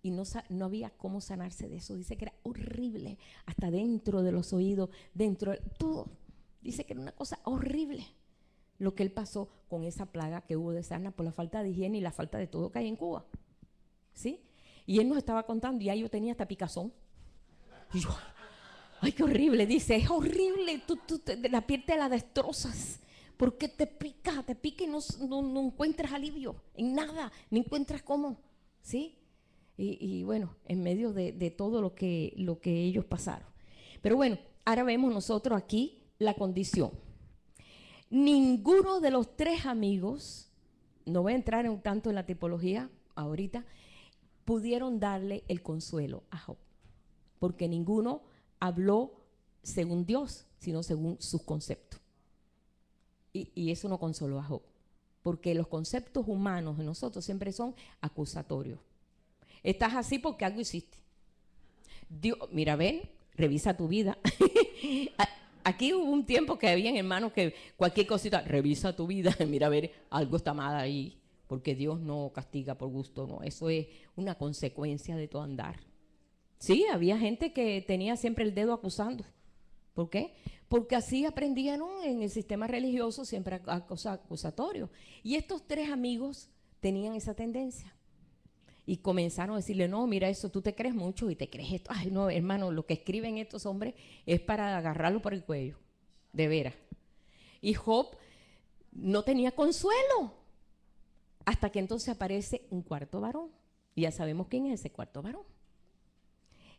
Y no había cómo sanarse de eso. Dice que era horrible, hasta dentro de los oídos, dentro de todo. Dice que era una cosa horrible lo que él pasó con esa plaga que hubo de sarna por la falta de higiene y la falta de todo que hay en Cuba. ¿Sí? Y él nos estaba contando, y ya yo tenía hasta picazón. Y yo, ay, qué horrible. Dice, es horrible, la piel te la destrozas. Porque te pica y no encuentras alivio en nada, no encuentras cómo. ¿Sí? Y bueno, en medio de todo lo que ellos pasaron. Pero bueno, ahora vemos nosotros aquí la condición. ninguno de los tres amigos, no voy a entrar tanto en la tipología ahorita, pudieron darle el consuelo a Job, porque ninguno habló según Dios, sino según sus conceptos. Y eso no consoló a Job, porque los conceptos humanos de nosotros siempre son acusatorios. Estás así porque algo hiciste. Dios, mira, ven, revisa tu vida. Aquí hubo un tiempo que habían hermanos que cualquier cosita, revisa tu vida, mira, a ver, algo está mal ahí, porque Dios no castiga por gusto, no, eso es una consecuencia de tu andar. Sí, había gente que tenía siempre el dedo acusando. ¿Por qué? Porque así aprendían, ¿no?, en el sistema religioso, siempre acusatorio. Y estos tres amigos tenían esa tendencia. Y comenzaron a decirle, no, mira eso, tú te crees mucho y te crees esto. Ay, no, hermano, lo que escriben estos hombres es para agarrarlo por el cuello, de veras. Y Job no tenía consuelo, hasta que entonces aparece un cuarto varón. Y ya sabemos quién es ese cuarto varón.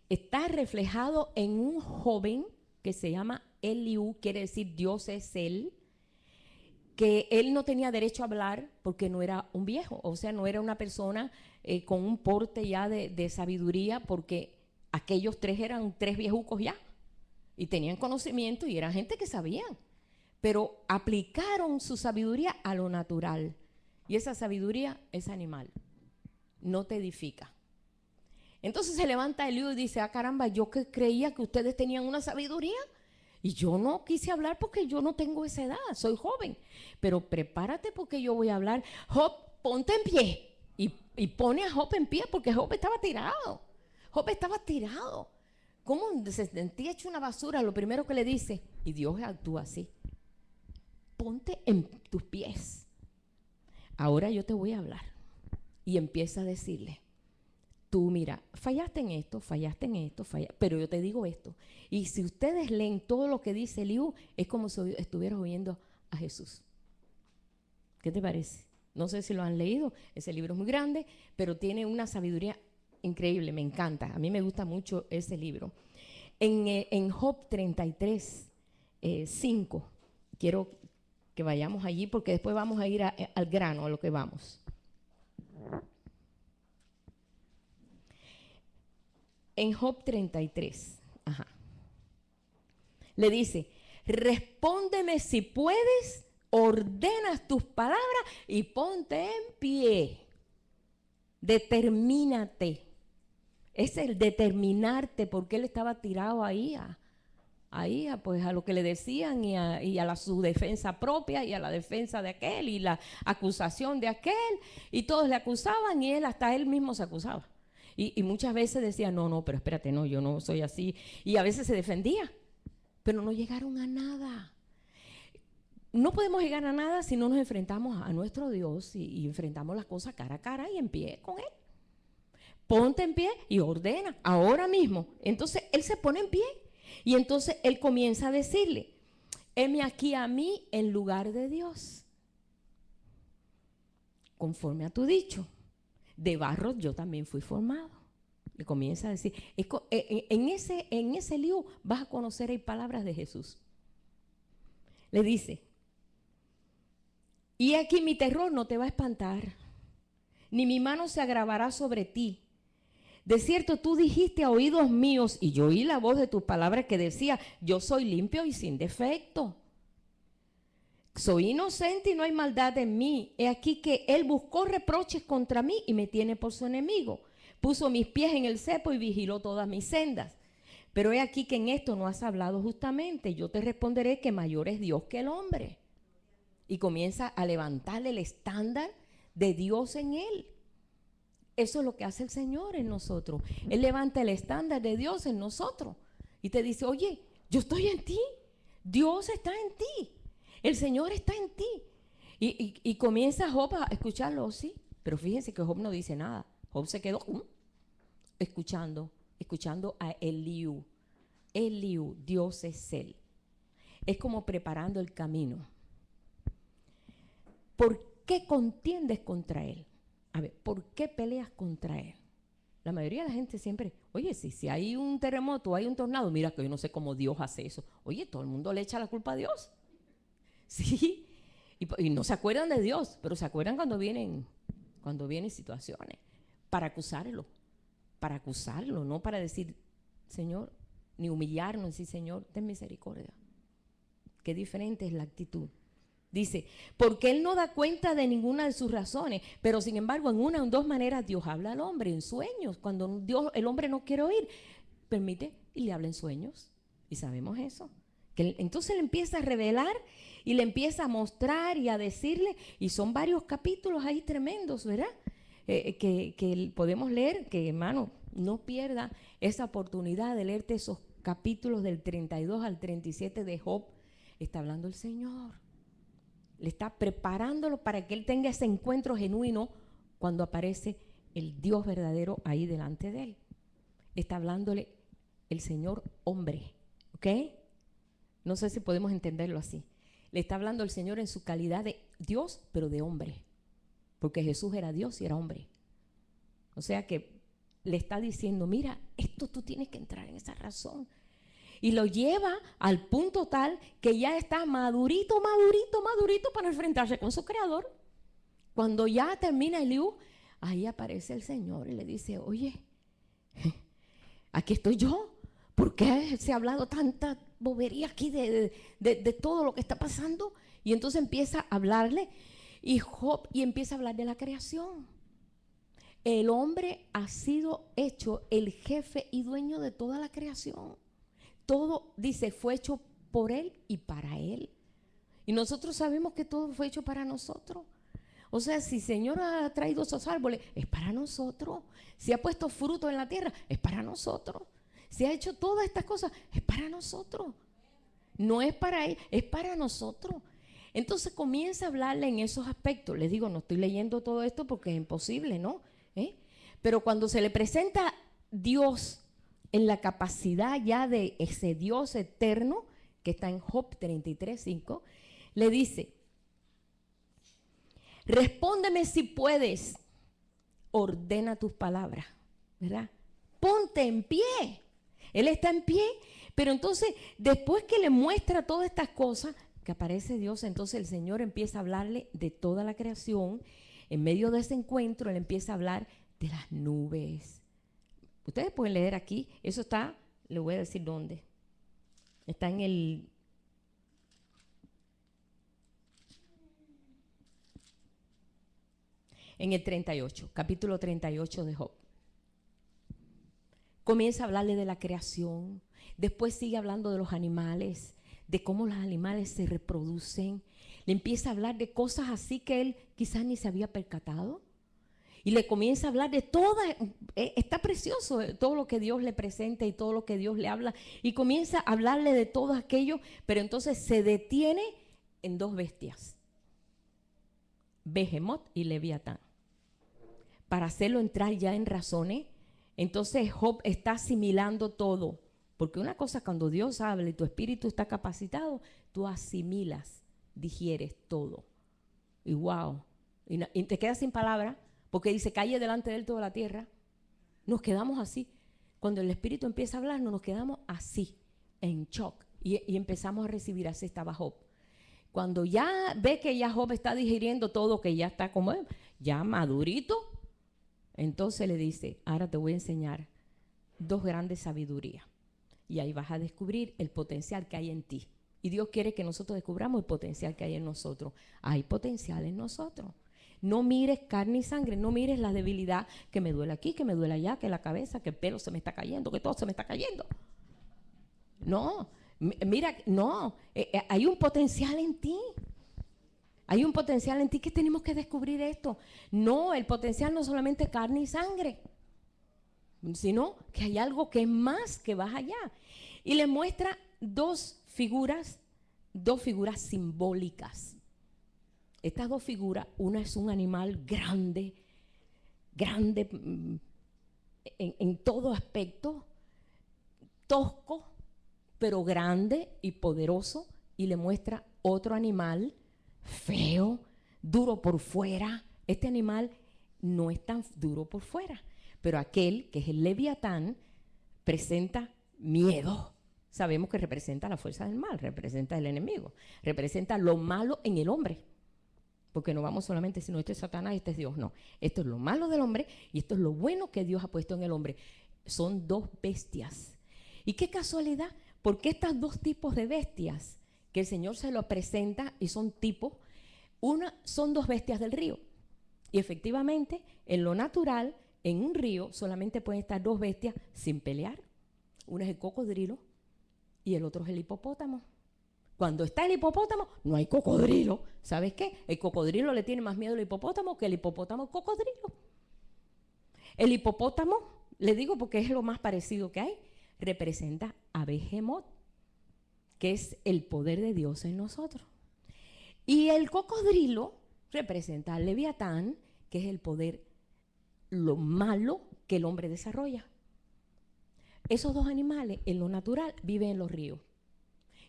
Está reflejado en un joven que se llama Eliú, quiere decir Dios es él, que él no tenía derecho a hablar porque no era un viejo, o sea, no era una persona con un porte ya de sabiduría, porque aquellos tres eran tres viejucos ya, y tenían conocimiento y eran gente que sabían, pero aplicaron su sabiduría a lo natural, y esa sabiduría es animal, no te edifica. Entonces se levanta Eliú y dice, ah, caramba, yo que creía que ustedes tenían una sabiduría, y yo no quise hablar porque yo no tengo esa edad, soy joven. Pero prepárate porque yo voy a hablar. Job, ponte en pie. Y pone a Job en pie porque Job estaba tirado. Job estaba tirado. ¿Cómo se sentía hecho una basura? Lo primero que le dice, y Dios actúa así. Ponte en tus pies. Ahora yo te voy a hablar. Y empieza a decirle, tú mira, fallaste en esto, pero yo te digo esto. Y si ustedes leen todo lo que dice Eliú, es como si estuvieras oyendo a Jesús. ¿Qué te parece? No sé si lo han leído, ese libro es muy grande, pero tiene una sabiduría increíble, me encanta. A mí me gusta mucho ese libro. En Job 33, 5, quiero que vayamos allí porque después vamos a ir al grano, a lo que vamos. En Job 33, le dice, respóndeme si puedes, ordenas tus palabras y ponte en pie. Determínate. Es el determinarte, porque él estaba tirado ahí pues a lo que le decían y a su defensa propia y a la defensa de aquel y la acusación de aquel, y todos le acusaban y hasta él mismo se acusaba. Y muchas veces decía, no, pero espérate, no, yo no soy así. Y a veces se defendía, pero no llegaron a nada. No podemos llegar a nada si no nos enfrentamos a nuestro Dios y enfrentamos las cosas cara a cara y en pie con Él. Ponte en pie y ordena, ahora mismo. Entonces Él se pone en pie y entonces Él comienza a decirle, heme aquí a mí en lugar de Dios, conforme a tu dicho. De barro yo también fui formado. Le comienza a decir, en ese lío vas a conocer, hay palabras de Jesús. Le dice, y aquí mi terror no te va a espantar, ni mi mano se agravará sobre ti. De cierto, tú dijiste a oídos míos, y yo oí la voz de tus palabras que decía, yo soy limpio y sin defecto. Soy inocente y no hay maldad en mí. He aquí que él buscó reproches contra mí y me tiene por su enemigo. Puso mis pies en el cepo y vigiló todas mis sendas. Pero he aquí que en esto no has hablado justamente. Yo te responderé que mayor es Dios que el hombre. Y comienza a levantarle el estándar de Dios en él. Eso es lo que hace el Señor en nosotros. Él levanta el estándar de Dios en nosotros. Y te dice, oye, yo estoy en ti. Dios está en ti. El Señor está en ti. Y comienza Job a escucharlo, sí. Pero fíjense que Job no dice nada. Job se quedó escuchando a Eliú. Eliú, Dios es él. Es como preparando el camino. ¿Por qué contiendes contra él? A ver, ¿por qué peleas contra él? La mayoría de la gente siempre, oye, si hay un terremoto, hay un tornado, mira que yo no sé cómo Dios hace eso. Oye, todo el mundo le echa la culpa a Dios. Sí, y no se acuerdan de Dios, pero se acuerdan cuando vienen situaciones para acusarlo, no para decir, Señor, ni humillarnos, decir, Señor, ten misericordia. Qué diferente es la actitud. Dice, porque él no da cuenta de ninguna de sus razones, pero sin embargo en una o en dos maneras Dios habla al hombre en sueños. Cuando el hombre no quiere oír, permite y le habla en sueños. Y sabemos eso. Entonces le empieza a revelar y le empieza a mostrar y a decirle, y son varios capítulos ahí tremendos, ¿verdad? Que podemos leer, que hermano, no pierda esa oportunidad de leerte esos capítulos del 32 al 37 de Job. Está hablando el Señor. Le está preparándolo para que él tenga ese encuentro genuino cuando aparece el Dios verdadero ahí delante de él. Está hablándole el Señor hombre, ¿ok? No sé si podemos entenderlo así. Le está hablando el Señor en su calidad de Dios, pero de hombre. Porque Jesús era Dios y era hombre. O sea que le está diciendo, mira, esto tú tienes que entrar en esa razón. Y lo lleva al punto tal que ya está madurito para enfrentarse con su creador. Cuando ya termina Eliú, ahí aparece el Señor y le dice, oye, aquí estoy yo. ¿Por qué se ha hablado tanta bobería aquí de todo lo que está pasando? Y entonces empieza a hablarle y empieza a hablar de la creación. El hombre ha sido hecho el jefe y dueño de toda la creación. Todo, dice, fue hecho por él y para él. Y nosotros sabemos que todo fue hecho para nosotros. O sea, si el Señor ha traído esos árboles, es para nosotros. Si ha puesto fruto en la tierra, es para nosotros. Si ha hecho todas estas cosas, es para nosotros. No es para él, es para nosotros. Entonces comienza a hablarle en esos aspectos. Les digo, no estoy leyendo todo esto porque es imposible, ¿no? Pero cuando se le presenta Dios en la capacidad ya de ese Dios eterno, que está en Job 33:5, le dice, respóndeme si puedes, ordena tus palabras, ¿verdad? Ponte en pie. Él está en pie, pero entonces después que le muestra todas estas cosas, que aparece Dios, entonces el Señor empieza a hablarle de toda la creación. En medio de ese encuentro, Él empieza a hablar de las nubes. Ustedes pueden leer aquí, eso está, le voy a decir dónde. Está en el en el 38, capítulo 38 de Job. Comienza a hablarle de la creación, después sigue hablando de los animales, de cómo los animales se reproducen. Le empieza a hablar de cosas así que él quizás ni se había percatado. Y le comienza a hablar de toda, está precioso todo lo que Dios le presenta y todo lo que Dios le habla. Y comienza a hablarle de todo aquello, pero entonces se detiene en dos bestias, Behemoth y Leviatán, para hacerlo entrar ya en razones. Entonces Job está asimilando todo, porque una cosa cuando Dios habla y tu espíritu está capacitado, tú asimilas, digieres todo. Y wow, y te quedas sin palabras, porque dice, calle delante de él toda la tierra. Nos quedamos así. Cuando el Espíritu empieza a hablar, nos quedamos así, en shock, y empezamos a recibir. Así estaba Job. Cuando ya ve que ya Job está digiriendo todo, que ya está como ya madurito, entonces le dice, ahora te voy a enseñar dos grandes sabidurías. Y ahí vas a descubrir el potencial que hay en ti. Y Dios quiere que nosotros descubramos el potencial que hay en nosotros. Hay potencial en nosotros. No mires carne y sangre, no mires la debilidad, que me duele aquí, que me duele allá, que la cabeza, que el pelo se me está cayendo, que todo se me está cayendo. No, mira, no, hay un potencial en ti. Hay un potencial en ti que tenemos que descubrir esto. No, el potencial no solamente es carne y sangre, sino que hay algo que es más, que va allá. Y le muestra dos figuras simbólicas. Estas dos figuras, una es un animal grande en todo aspecto, tosco, pero grande y poderoso, y le muestra otro animal feo, duro por fuera. Este animal no es tan duro por fuera, pero aquel que es el Leviatán presenta miedo, sabemos que representa la fuerza del mal, representa el enemigo, representa lo malo en el hombre. Porque no vamos solamente si no, este es Satanás y este es Dios, no. Esto es lo malo del hombre y esto es lo bueno que Dios ha puesto en el hombre. Son dos bestias. Y qué casualidad, porque estos dos tipos de bestias que el Señor se lo presenta y son tipos, una son dos bestias del río. Y efectivamente, en lo natural, en un río solamente pueden estar dos bestias sin pelear. Uno es el cocodrilo y el otro es el hipopótamo. Cuando está el hipopótamo, no hay cocodrilo. ¿Sabes qué? El cocodrilo le tiene más miedo al hipopótamo que el hipopótamo al cocodrilo. El hipopótamo, le digo porque es lo más parecido que hay, representa a Behemoth, que es el poder de Dios en nosotros. Y el cocodrilo representa al Leviatán, que es el poder, lo malo que el hombre desarrolla. Esos dos animales, en lo natural, viven en los ríos.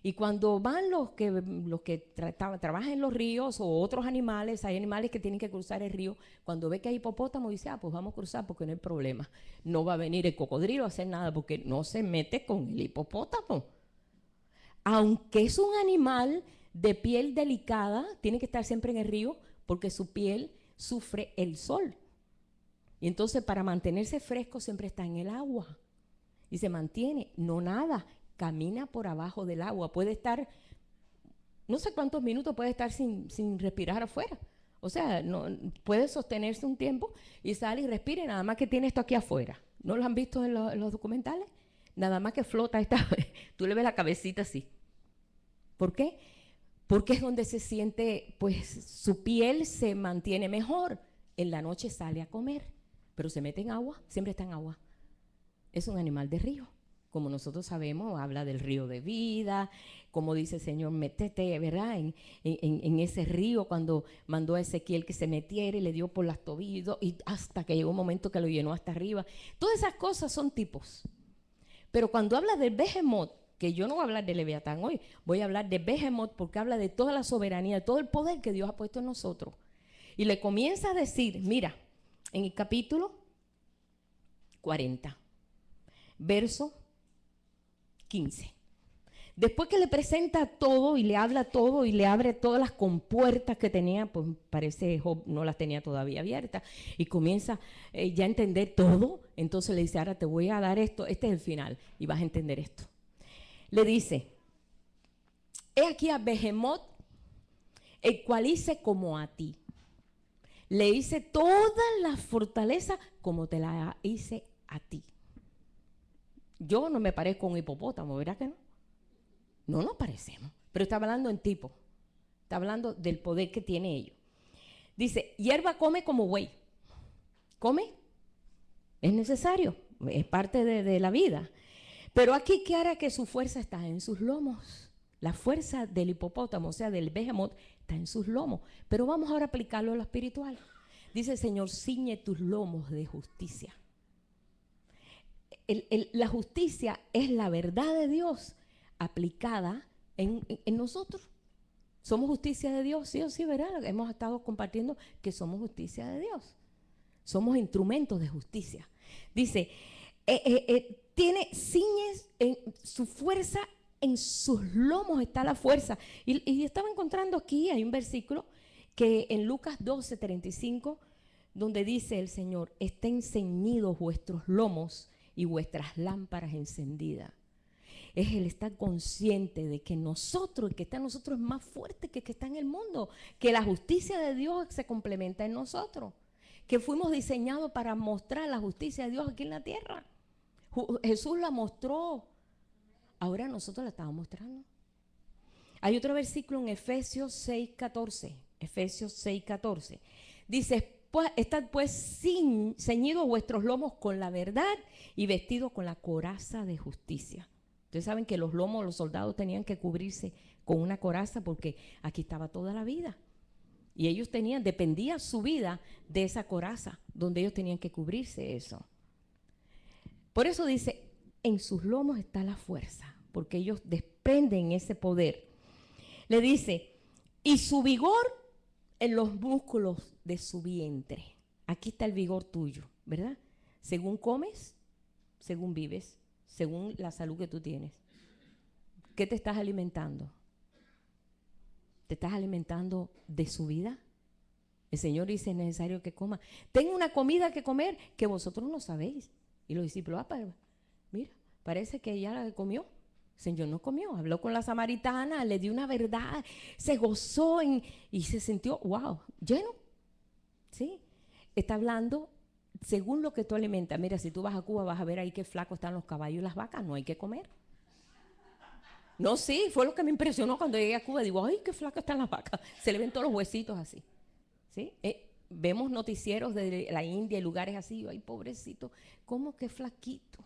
Y cuando van los que trabajan en los ríos o otros animales, hay animales que tienen que cruzar el río, cuando ve que hay hipopótamo, dice, pues vamos a cruzar porque no hay problema. No va a venir el cocodrilo a hacer nada porque no se mete con el hipopótamo. Aunque es un animal de piel delicada, tiene que estar siempre en el río porque su piel sufre el sol. Y entonces para mantenerse fresco siempre está en el agua. Y se mantiene, no nada, camina por abajo del agua. Puede estar, no sé cuántos minutos puede estar sin respirar afuera. O sea, no, puede sostenerse un tiempo y sale y respire, nada más que tiene esto aquí afuera. ¿No lo han visto en los documentales? Nada más que flota, tú le ves la cabecita así. ¿Por qué? Porque es donde se siente, pues su piel se mantiene mejor. En la noche sale a comer, pero se mete en agua, siempre está en agua. Es un animal de río. Como nosotros sabemos, habla del río de vida, como dice el Señor, métete, ¿verdad? En ese río, cuando mandó a Ezequiel que se metiera y le dio por las tobillos, y hasta que llegó un momento que lo llenó hasta arriba. Todas esas cosas son tipos. Pero cuando habla del Behemoth, que yo no voy a hablar de Leviatán hoy, voy a hablar de Behemoth porque habla de toda la soberanía, de todo el poder que Dios ha puesto en nosotros. Y le comienza a decir, mira, en el capítulo 40, verso 15. Después que le presenta todo y le habla todo y le abre todas las compuertas que tenía, pues parece Job no las tenía todavía abiertas, y comienza ya a entender todo. Entonces le dice, ahora te voy a dar esto, este es el final y vas a entender esto. Le dice, he aquí a Behemoth, el cual hice como a ti. Le hice toda la fortaleza como te la hice a ti. Yo no me parezco a un hipopótamo, ¿verdad que no? No nos parecemos, pero está hablando en tipo. Está hablando del poder que tiene ellos. Dice, hierba come como buey. ¿Come? Es necesario, es parte de la vida. Pero aquí que hará que su fuerza está en sus lomos. La fuerza del hipopótamo, o sea, del Behemoth, está en sus lomos. Pero vamos ahora a aplicarlo a lo espiritual. Dice el Señor, ciñe tus lomos de justicia. La justicia es la verdad de Dios aplicada en nosotros. ¿Somos justicia de Dios? Sí o sí, ¿verdad? Hemos estado compartiendo que somos justicia de Dios. Somos instrumentos de justicia. Dice, ciñes en su fuerza, en sus lomos está la fuerza. Y estaba encontrando aquí, hay un versículo que en Lucas 12:35, donde dice el Señor, estén ceñidos vuestros lomos y vuestras lámparas encendidas. Es el estar consciente de que nosotros, el que está en nosotros es más fuerte que el que está en el mundo, que la justicia de Dios se complementa en nosotros, que fuimos diseñados para mostrar la justicia de Dios aquí en la tierra. Jesús la mostró, ahora nosotros la estamos mostrando. Hay otro versículo en Efesios 6:14, Efesios 6:14, dice, estad pues ceñidos vuestros lomos con la verdad y vestidos con la coraza de justicia. Ustedes saben que los lomos, los soldados tenían que cubrirse con una coraza porque aquí estaba toda la vida. Y ellos dependía su vida de esa coraza, donde ellos tenían que cubrirse eso. Por eso dice, en sus lomos está la fuerza, porque ellos desprenden ese poder. Le dice, y su vigor en los músculos de su vientre. Aquí está el vigor tuyo, ¿verdad? Según comes, según vives, según la salud que tú tienes. ¿qué te estás alimentando? ¿Te estás alimentando de su vida? El Señor dice, es necesario que coma. Tengo una comida que comer que vosotros no sabéis. Y los discípulos, mira, parece que ella la comió. El Señor no comió, habló con la samaritana, le dio una verdad, se gozó y se sintió, wow, lleno. ¿Sí? Está hablando según lo que tú alimentas. Mira, si tú vas a Cuba vas a ver ahí qué flacos están los caballos y las vacas, no hay que comer. No, sí, fue lo que me impresionó cuando llegué a Cuba. Digo, ay, qué flacas están las vacas. Se le ven todos los huesitos así. ¿Sí? Vemos noticieros de la India y lugares así. Ay, pobrecito, ¿cómo que flaquito?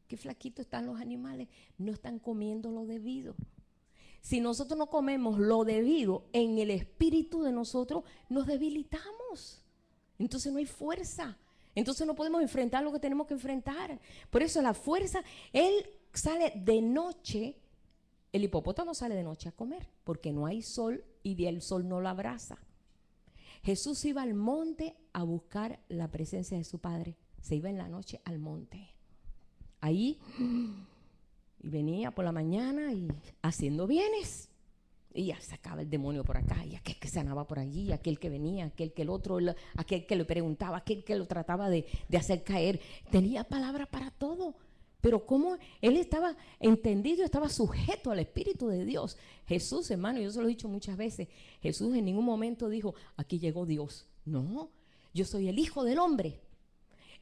Qué flaquito están los animales. No están comiendo lo debido. Si nosotros no comemos lo debido, en el espíritu de nosotros nos debilitamos. Entonces no hay fuerza. Entonces no podemos enfrentar lo que tenemos que enfrentar. Por eso la fuerza, él sale de noche. El hipopótamo sale de noche a comer porque no hay sol y el sol no lo abraza. Jesús iba al monte a buscar la presencia de su Padre. Se iba en la noche al monte. Ahí, y venía por la mañana y haciendo bienes. Y ya sacaba el demonio por acá, y aquel que sanaba por allí, aquel que venía, aquel que el otro, aquel que le preguntaba, aquel que lo trataba de hacer caer. Tenía palabra para todo. Pero como él estaba entendido, estaba sujeto al Espíritu de Dios. Jesús, hermano, yo se lo he dicho muchas veces, Jesús en ningún momento dijo, aquí llegó Dios. No, yo soy el Hijo del Hombre.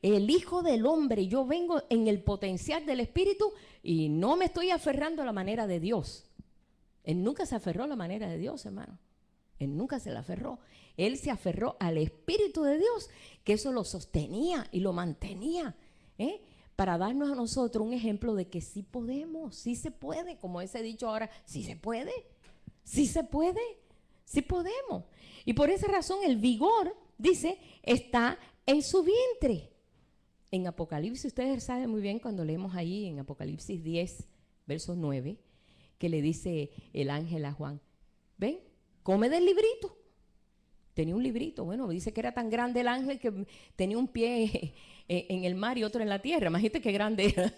El Hijo del Hombre, yo vengo en el potencial del Espíritu y no me estoy aferrando a la manera de Dios. Él nunca se aferró a la manera de Dios, hermano. Él nunca se la aferró. Él se aferró al Espíritu de Dios, que eso lo sostenía y lo mantenía, para darnos a nosotros un ejemplo de que sí podemos, sí se puede, como ese dicho ahora, sí se puede, sí se puede, sí podemos. Y por esa razón el vigor, dice, está en su vientre. En Apocalipsis, ustedes saben muy bien cuando leemos ahí en Apocalipsis 10, verso 9, que le dice el ángel a Juan, ven, come del librito. Tenía un librito, bueno, dice que era tan grande el ángel que tenía un pie en el mar y otro en la tierra. Imagínate qué grande era.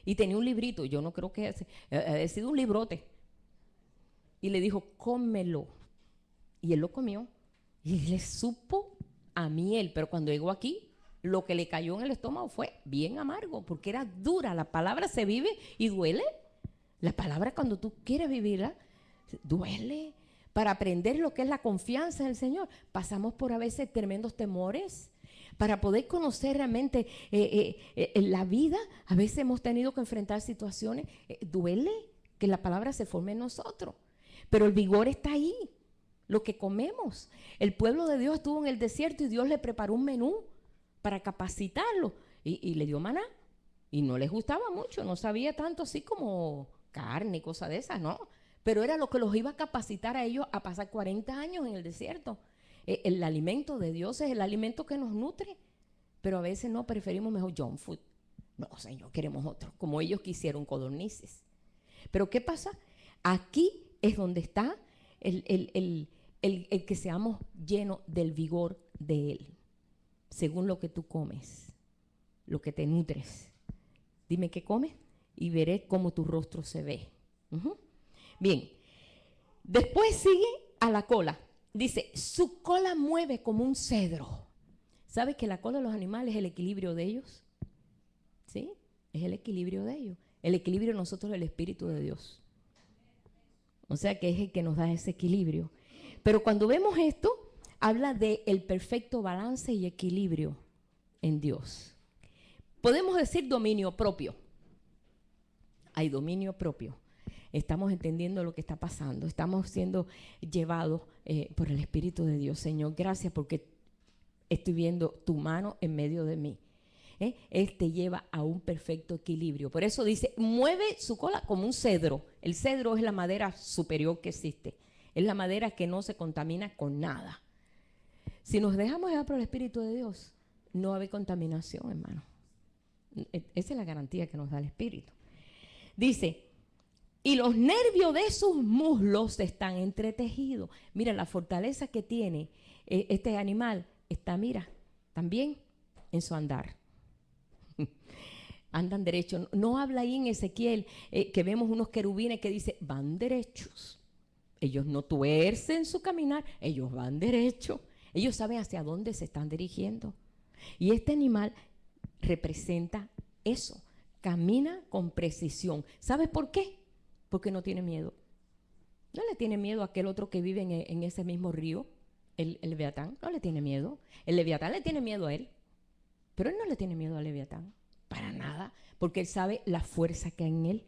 Y tenía un librito, yo no creo que haya sido un librote. Y le dijo, cómelo. Y él lo comió. Y le supo a miel, pero cuando llegó aquí, lo que le cayó en el estómago fue bien amargo, porque era dura. La palabra se vive y duele. La palabra cuando tú quieres vivirla, duele. Para aprender lo que es la confianza en el Señor, pasamos por a veces tremendos temores. Para poder conocer realmente la vida, a veces hemos tenido que enfrentar situaciones. Duele que la palabra se forme en nosotros, pero el vigor está ahí, lo que comemos. El pueblo de Dios estuvo en el desierto y Dios le preparó un menú para capacitarlo y le dio maná. Y no les gustaba mucho, no sabía tanto así como carne y cosas de esas, ¿no? Pero era lo que los iba a capacitar a ellos a pasar 40 años en el desierto. El alimento de Dios es el alimento que nos nutre, pero a veces no, preferimos mejor junk food. No, Señor, queremos otro, como ellos quisieron, codornices. Pero ¿qué pasa? Aquí es donde está el que seamos llenos del vigor de Él, según lo que tú comes, lo que te nutres. Dime qué comes y veré cómo tu rostro se ve. Bien, después sigue a la cola. Dice, su cola mueve como un cedro. ¿Sabes que la cola de los animales es el equilibrio de ellos? ¿Sí? Es el equilibrio de ellos. El equilibrio de nosotros es el Espíritu de Dios. O sea que es el que nos da ese equilibrio. Pero cuando vemos esto, habla del perfecto balance y equilibrio en Dios. Podemos decir dominio propio. Hay dominio propio. Estamos entendiendo lo que está pasando. Estamos siendo llevados por el Espíritu de Dios. Señor, gracias porque estoy viendo tu mano en medio de mí. Él te lleva a un perfecto equilibrio. Por eso dice, mueve su cola como un cedro. El cedro es la madera superior que existe. Es la madera que no se contamina con nada. Si nos dejamos llevar por el Espíritu de Dios, no va a haber contaminación, hermano. Esa es la garantía que nos da el Espíritu. Dice, y los nervios de sus muslos están entretejidos. Mira, la fortaleza que tiene este animal está, mira, también en su andar. andan derechos. No, no habla ahí en Ezequiel que vemos unos querubines que dice, van derechos. Ellos no tuercen su caminar, ellos van derechos. Ellos saben hacia dónde se están dirigiendo. Y este animal representa eso, camina con precisión. ¿Sabes por qué? Porque no tiene miedo. No le tiene miedo a aquel otro que vive en ese mismo río, el Leviatán, no le tiene miedo. El Leviatán le tiene miedo a él, pero él no le tiene miedo al Leviatán, para nada, porque él sabe la fuerza que hay en él,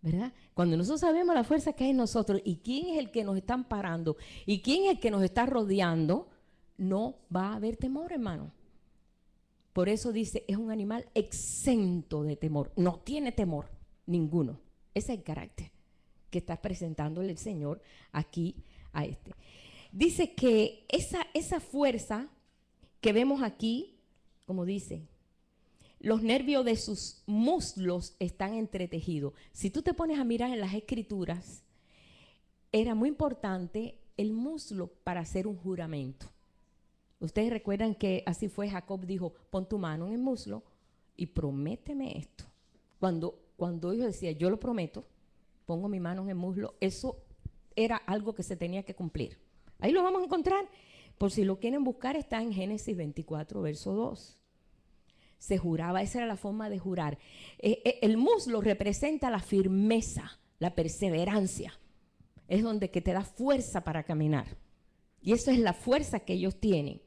¿verdad? Cuando nosotros sabemos la fuerza que hay en nosotros y quién es el que nos está amparando y quién es el que nos está rodeando, no va a haber temor, hermano. Por eso dice, es un animal exento de temor, no tiene temor ninguno. Ese es el carácter que está presentándole el Señor aquí a este. Dice que esa fuerza que vemos aquí, como dice, los nervios de sus muslos están entretejidos. Si tú te pones a mirar en las escrituras, era muy importante el muslo para hacer un juramento. Ustedes recuerdan que así fue, Jacob dijo, pon tu mano en el muslo y prométeme esto. Cuando ellos decían, yo lo prometo, pongo mi mano en el muslo, eso era algo que se tenía que cumplir. Ahí lo vamos a encontrar, por si lo quieren buscar, está en Génesis 24, verso 2. Se juraba, esa era la forma de jurar. El muslo representa la firmeza, la perseverancia. Es donde que te da fuerza para caminar. Y eso es la fuerza que ellos tienen.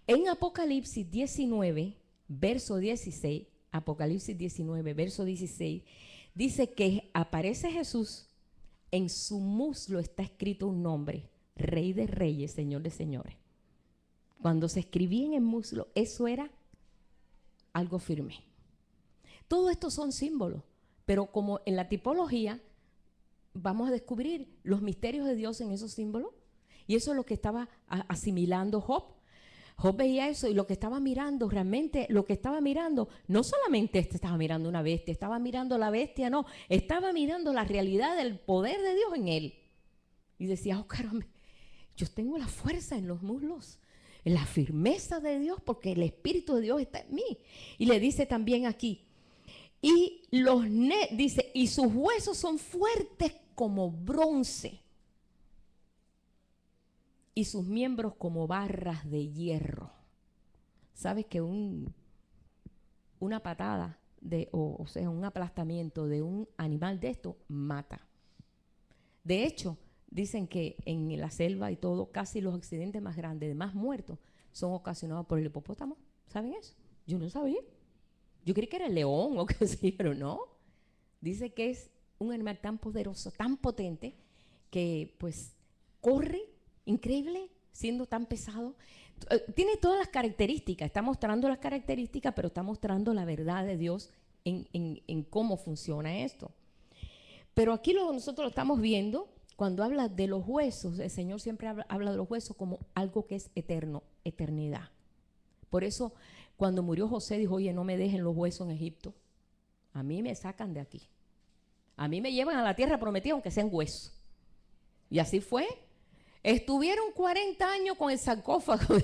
En Apocalipsis 19, verso 16, Apocalipsis 19, verso 16, dice que aparece Jesús, en su muslo está escrito un nombre, Rey de Reyes, Señor de Señores. Cuando se escribía en el muslo, eso era algo firme. Todo esto son símbolos, pero como en la tipología vamos a descubrir los misterios de Dios en esos símbolos, y eso es lo que estaba asimilando Job. Job veía eso y lo que estaba mirando, realmente lo que estaba mirando, no solamente estaba mirando una bestia, estaba mirando la bestia, no, estaba mirando la realidad del poder de Dios en él. Y decía, oh caramba, yo tengo la fuerza en los muslos, en la firmeza de Dios, porque el Espíritu de Dios está en mí. Y le dice también aquí, dice, y sus huesos son fuertes como bronce, y sus miembros como barras de hierro. ¿Sabes que una patada, o sea, un aplastamiento de un animal de esto mata? De hecho, dicen que en la selva y todo, casi los accidentes más grandes, más muertos, son ocasionados por el hipopótamo. ¿Saben eso? Yo no sabía. Yo creí que era el león o qué sé, pero no. Dice que es un animal tan poderoso, tan potente, que pues corre increíble, siendo tan pesado. Tiene todas las características, está mostrando las características, pero está mostrando la verdad de Dios en cómo funciona esto. Pero aquí nosotros lo estamos viendo, cuando habla de los huesos, el Señor siempre habla de los huesos como algo que es eterno, eternidad. Por eso, cuando murió José, dijo, oye, no me dejen los huesos en Egipto. A mí me sacan de aquí. A mí me llevan a la tierra prometida, aunque sean huesos. Y así fue. Estuvieron 40 años con el sarcófago,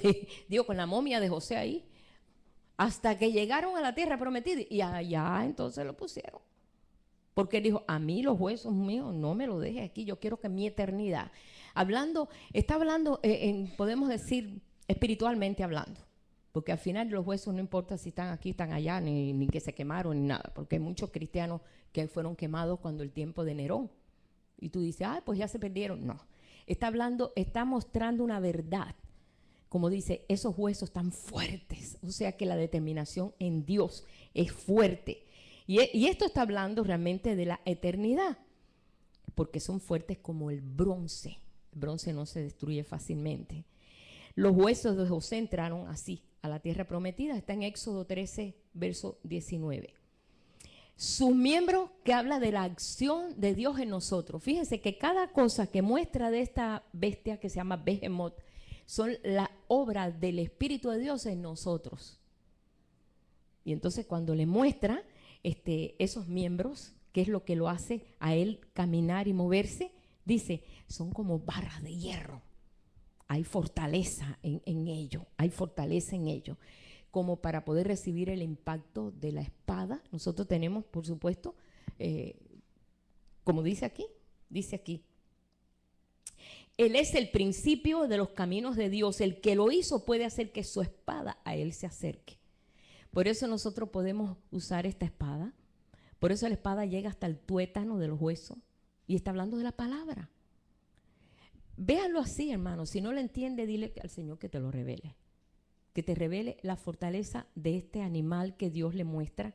con la momia de José ahí, hasta que llegaron a la tierra prometida y allá entonces lo pusieron. Porque él dijo, a mí los huesos míos no me los dejes aquí, yo quiero que mi eternidad. Está hablando, podemos decir, espiritualmente hablando. Porque al final los huesos no importa si están aquí, están allá, ni que se quemaron, ni nada. Porque hay muchos cristianos que fueron quemados cuando el tiempo de Nerón. Y tú dices, pues ya se perdieron. No. Está mostrando una verdad. Como dice, esos huesos están fuertes. O sea que la determinación en Dios es fuerte. Y esto está hablando realmente de la eternidad. Porque son fuertes como el bronce. El bronce no se destruye fácilmente. Los huesos de José entraron así a la tierra prometida. Está en Éxodo 13, verso 19. Sus miembros, que habla de la acción de Dios en nosotros. Fíjense que cada cosa que muestra de esta bestia que se llama Behemoth son la obra del Espíritu de Dios en nosotros. Y entonces cuando le muestra esos miembros, que es lo que lo hace a él caminar y moverse, dice, son como barras de hierro. Hay fortaleza en ello, hay fortaleza en ello. como para poder recibir el impacto de la espada. Nosotros tenemos, por supuesto, como dice aquí, Él es el principio de los caminos de Dios. El que lo hizo puede hacer que su espada a Él se acerque. Por eso nosotros podemos usar esta espada. Por eso la espada llega hasta el tuétano de los huesos. Y está hablando de la palabra. Véanlo así, hermano. Si no lo entiende, dile al Señor que te lo revele. Que te revele la fortaleza de este animal que Dios le muestra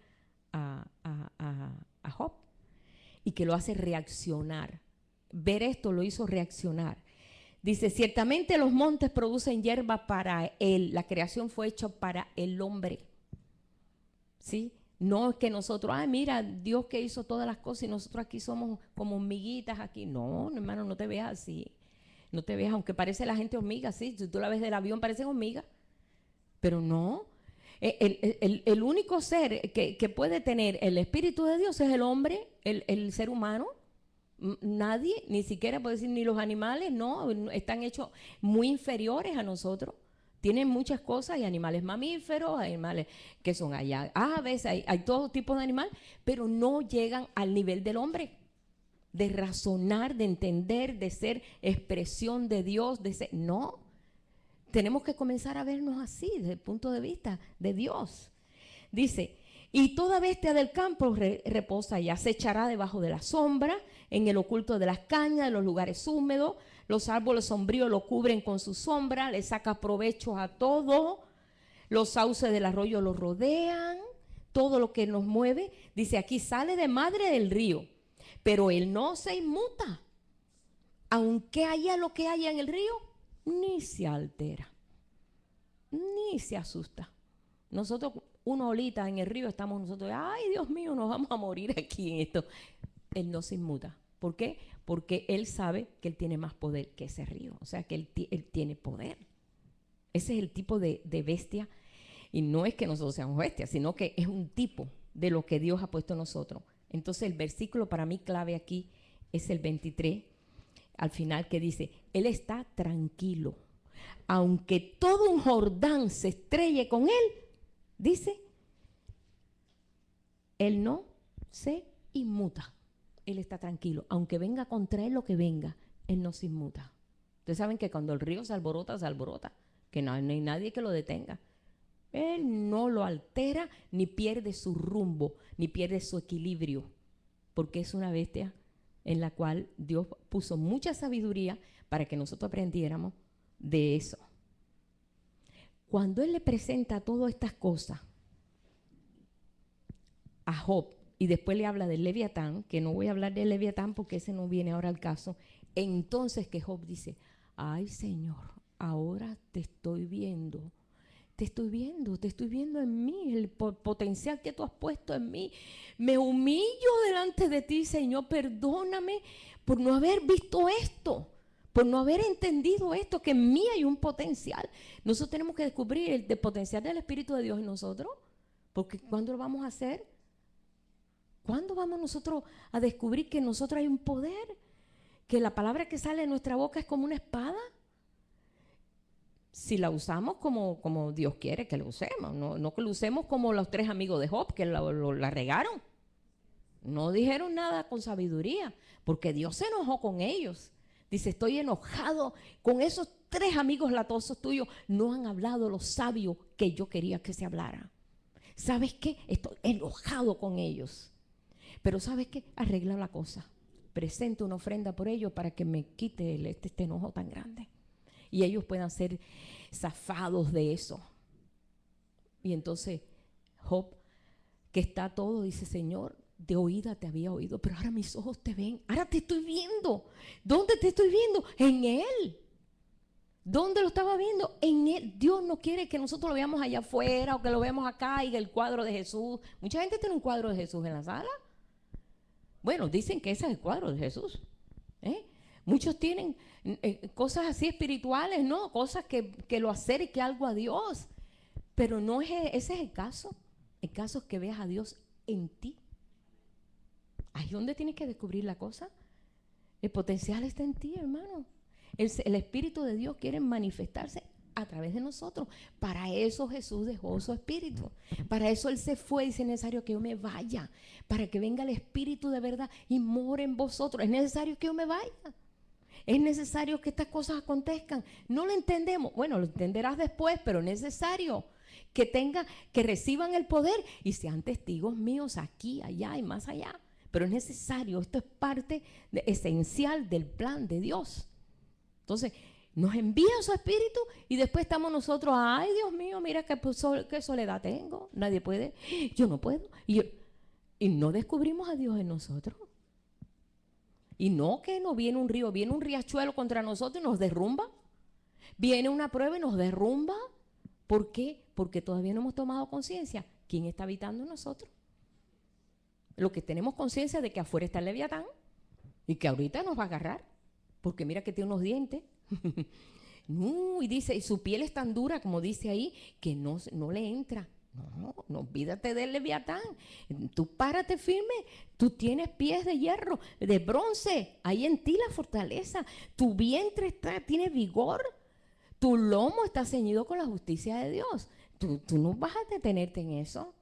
a Job. Y que lo hace reaccionar. Ver esto lo hizo reaccionar. Dice, ciertamente los montes producen hierba para él. La creación fue hecha para el hombre. ¿Sí? No es que nosotros, mira, Dios que hizo todas las cosas y nosotros aquí somos como hormiguitas aquí. No, hermano, no te veas así. No te veas, aunque parece la gente hormiga, sí. Si tú la ves del avión, parecen hormigas. Pero no. El único ser que puede tener el Espíritu de Dios es el hombre, el ser humano. Nadie, ni siquiera puede decir ni los animales, no, están hechos muy inferiores a nosotros. Tienen muchas cosas, hay animales mamíferos, hay animales que son allá aves, hay todo tipo de animal, pero no llegan al nivel del hombre, de razonar, de entender, de ser expresión de Dios, no. Tenemos que comenzar a vernos así, desde el punto de vista de Dios. Dice, y toda bestia del campo reposa allá, se echará debajo de la sombra, en el oculto de las cañas, en los lugares húmedos. Los árboles sombríos lo cubren con su sombra, le saca provecho a todo. Los sauces del arroyo lo rodean, todo lo que nos mueve. Dice, aquí sale de madre del río, pero él no se inmuta. Aunque haya lo que haya en el río, ni se altera, ni se asusta. Nosotros, una olita en el río, estamos nosotros, ay Dios mío, nos vamos a morir aquí en esto. Él no se inmuta. ¿Por qué? Porque él sabe que él tiene más poder que ese río. O sea, que él tiene poder. Ese es el tipo de bestia. Y no es que nosotros seamos bestias, sino que es un tipo de lo que Dios ha puesto en nosotros. Entonces, el versículo para mí clave aquí es el 23, al final, que dice, él está tranquilo. Aunque todo un Jordán se estrelle con él, dice, él no se inmuta. Él está tranquilo. Aunque venga contra él lo que venga, él no se inmuta. Ustedes saben que cuando el río se alborota, que no hay nadie que lo detenga. Él no lo altera, ni pierde su rumbo, ni pierde su equilibrio, porque es una bestia en la cual Dios puso mucha sabiduría para que nosotros aprendiéramos de eso. Cuando él le presenta todas estas cosas a Job, y después le habla del Leviatán, que no voy a hablar del Leviatán porque ese no viene ahora al caso, entonces que Job dice, ay Señor, ahora te estoy viendo en mí, el potencial que tú has puesto en mí. Me humillo delante de ti, Señor, perdóname por no haber visto esto, por no haber entendido esto, que en mí hay un potencial. Nosotros tenemos que descubrir el potencial del Espíritu de Dios en nosotros, porque ¿cuándo lo vamos a hacer? ¿Cuándo vamos nosotros a descubrir que en nosotros hay un poder? Que la palabra que sale de nuestra boca es como una espada. Si la usamos como Dios quiere que la usemos, no que la usemos como los 3 amigos de Job que la regaron. No dijeron nada con sabiduría, porque Dios se enojó con ellos. Dice, estoy enojado con esos 3 amigos latosos tuyos. No han hablado lo sabio que yo quería que se hablara. ¿Sabes qué? Estoy enojado con ellos. Pero ¿sabes qué? Arregla la cosa. Presento una ofrenda por ellos para que me quite este enojo tan grande. Y ellos puedan ser zafados de eso. Y entonces Job, que está todo, dice, Señor, de oída te había oído, pero ahora mis ojos te ven. Ahora te estoy viendo. ¿Dónde te estoy viendo? En Él. ¿Dónde lo estaba viendo? En Él. Dios no quiere que nosotros lo veamos allá afuera o que lo veamos acá y el cuadro de Jesús. Mucha gente tiene un cuadro de Jesús en la sala. Bueno, dicen que ese es el cuadro de Jesús. Muchos tienen cosas así espirituales, ¿no? Cosas que lo acerque algo a Dios. Pero no es ese es el caso. El caso es que veas a Dios en ti. Ahí es donde tienes que descubrir la cosa. El potencial está en ti, hermano. El Espíritu de Dios quiere manifestarse a través de nosotros. Para eso Jesús dejó su Espíritu. Para eso Él se fue y dice: es necesario que yo me vaya, para que venga el Espíritu de verdad y more en vosotros. Es necesario que yo me vaya. Es necesario que estas cosas acontezcan. No lo entendemos. Bueno, lo entenderás después, pero es necesario que reciban el poder y sean testigos míos aquí, allá y más allá. Pero es necesario. Esto es parte esencial del plan de Dios. Entonces, nos envía su Espíritu y después estamos nosotros: ay, Dios mío, mira qué soledad tengo. Nadie puede. Yo no puedo. Y no descubrimos a Dios en nosotros. Y no que nos viene un río, viene un riachuelo contra nosotros y nos derrumba. Viene una prueba y nos derrumba. ¿Por qué? Porque todavía no hemos tomado conciencia. ¿Quién está habitando en nosotros? Lo que tenemos conciencia de que afuera está el Leviatán y que ahorita nos va a agarrar. Porque mira que tiene unos dientes. Y dice, y su piel es tan dura, como dice ahí, que no le entra. No olvídate del Leviatán. Tú párate firme. Tú tienes pies de hierro, de bronce. Hay en ti la fortaleza. Tu vientre tiene vigor. Tu lomo está ceñido con la justicia de Dios. Tú no vas a detenerte en eso.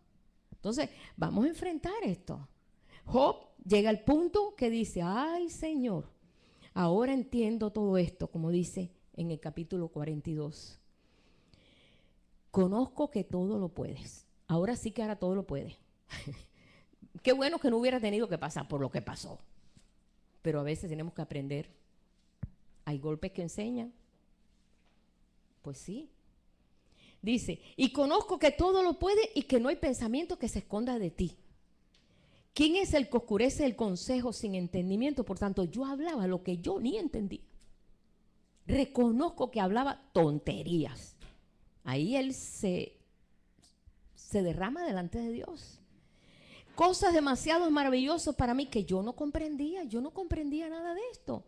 Entonces, vamos a enfrentar esto. Job llega al punto que dice: ay, Señor, ahora entiendo todo esto, como dice en el capítulo 42. Conozco que todo lo puedes. Ahora sí que ahora todo lo puedes. Qué bueno que no hubiera tenido que pasar por lo que pasó. Pero a veces tenemos que aprender. Hay golpes que enseñan. Pues sí. Dice: y conozco que todo lo puede y que no hay pensamiento que se esconda de ti. ¿Quién es el que oscurece el consejo sin entendimiento? Por tanto, yo hablaba lo que yo ni entendía. Reconozco que hablaba tonterías. Ahí él se derrama delante de Dios. Cosas demasiado maravillosas para mí que yo no comprendía nada de esto.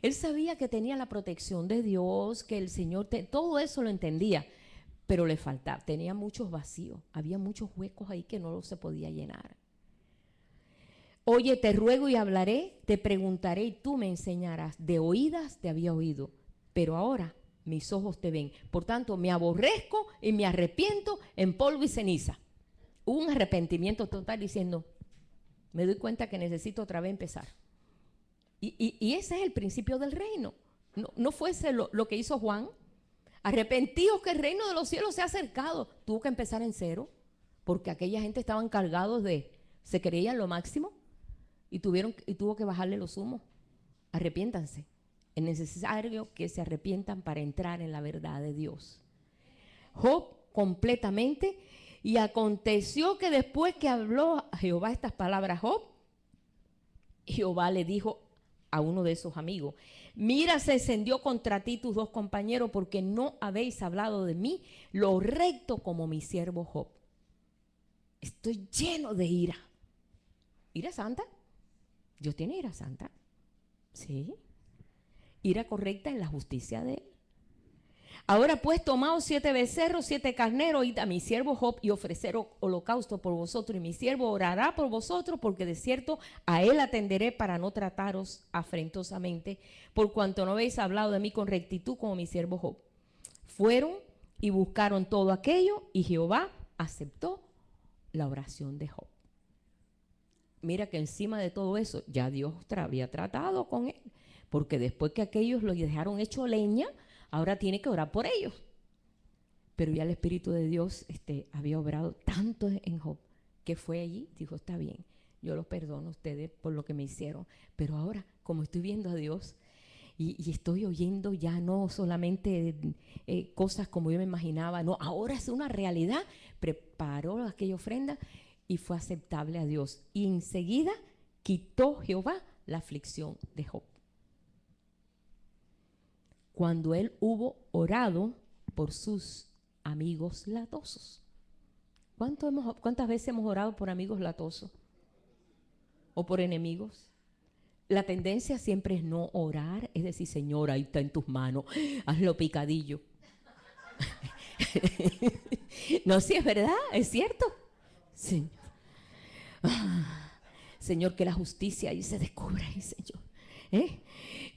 Él sabía que tenía la protección de Dios, que el Señor, todo eso lo entendía, pero le faltaba, tenía muchos vacíos, había muchos huecos ahí que no se podía llenar. Oye, te ruego y hablaré, te preguntaré y tú me enseñarás. De oídas te había oído, pero ahora mis ojos te ven. Por tanto, me aborrezco y me arrepiento en polvo y ceniza. Hubo un arrepentimiento total diciendo: me doy cuenta que necesito otra vez empezar. Y ese es el principio del reino. No fuese lo que hizo Juan. Arrepentidos que el reino de los cielos se ha acercado. Tuvo que empezar en cero, porque aquella gente estaban cargados se creían lo máximo y tuvo que bajarle los humos. Arrepiéntanse. Es necesario que se arrepientan para entrar en la verdad de Dios. Job completamente. Y aconteció que después que habló a Jehová estas palabras Job, Jehová le dijo a uno de esos amigos: mira, se encendió contra ti tus dos compañeros, porque no habéis hablado de mí lo recto como mi siervo Job. Estoy lleno de ira. ¿Ira santa? Dios tiene ira santa. Sí. Ira correcta en la justicia de él. Ahora pues, tomaos 7 becerros, 7 carneros, id a mi siervo Job y ofrecer holocausto por vosotros, y mi siervo orará por vosotros, porque de cierto a él atenderé para no trataros afrentosamente, por cuanto no habéis hablado de mí con rectitud como mi siervo Job. Fueron y buscaron todo aquello, y Jehová aceptó la oración de Job. Mira que encima de todo eso ya Dios había tratado con él, porque después que aquellos lo dejaron hecho leña, ahora tiene que orar por ellos. Pero ya el Espíritu de Dios había obrado tanto en Job, que fue allí, dijo: está bien, yo los perdono a ustedes por lo que me hicieron, pero ahora, como estoy viendo a Dios y estoy oyendo ya no solamente cosas como yo me imaginaba, no, ahora es una realidad, preparó aquella ofrenda y fue aceptable a Dios. Y enseguida quitó Jehová la aflicción de Job. Cuando él hubo orado por sus amigos latosos. ¿Cuántas veces hemos orado por amigos latosos? ¿O por enemigos? La tendencia siempre es no orar, es decir: Señor, ahí está en tus manos, hazlo picadillo. No, sí es verdad, es cierto. Señor, Señor, que la justicia ahí se descubra, Señor.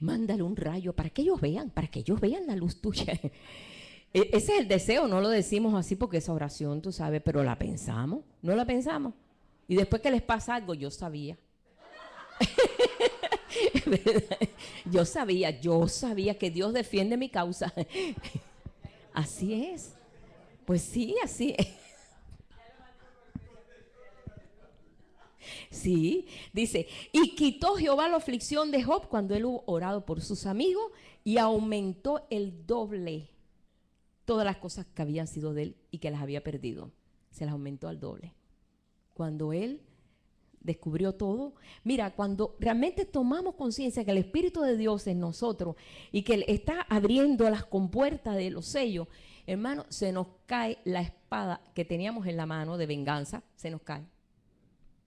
Mándale un rayo para que ellos vean la luz tuya. Ese es el deseo, no lo decimos así porque esa oración, tú sabes, pero la pensamos, no la pensamos. Y después que les pasa algo, yo sabía. Yo sabía que Dios defiende mi causa. Así es. Pues sí, así es. Sí, dice, y quitó Jehová la aflicción de Job cuando él hubo orado por sus amigos y aumentó el doble todas las cosas que habían sido de él y que las había perdido. Se las aumentó al doble. Cuando él descubrió todo. Mira, cuando realmente tomamos conciencia que el Espíritu de Dios en nosotros y que Él está abriendo las compuertas de los sellos, hermano, se nos cae la espada que teníamos en la mano de venganza, se nos cae.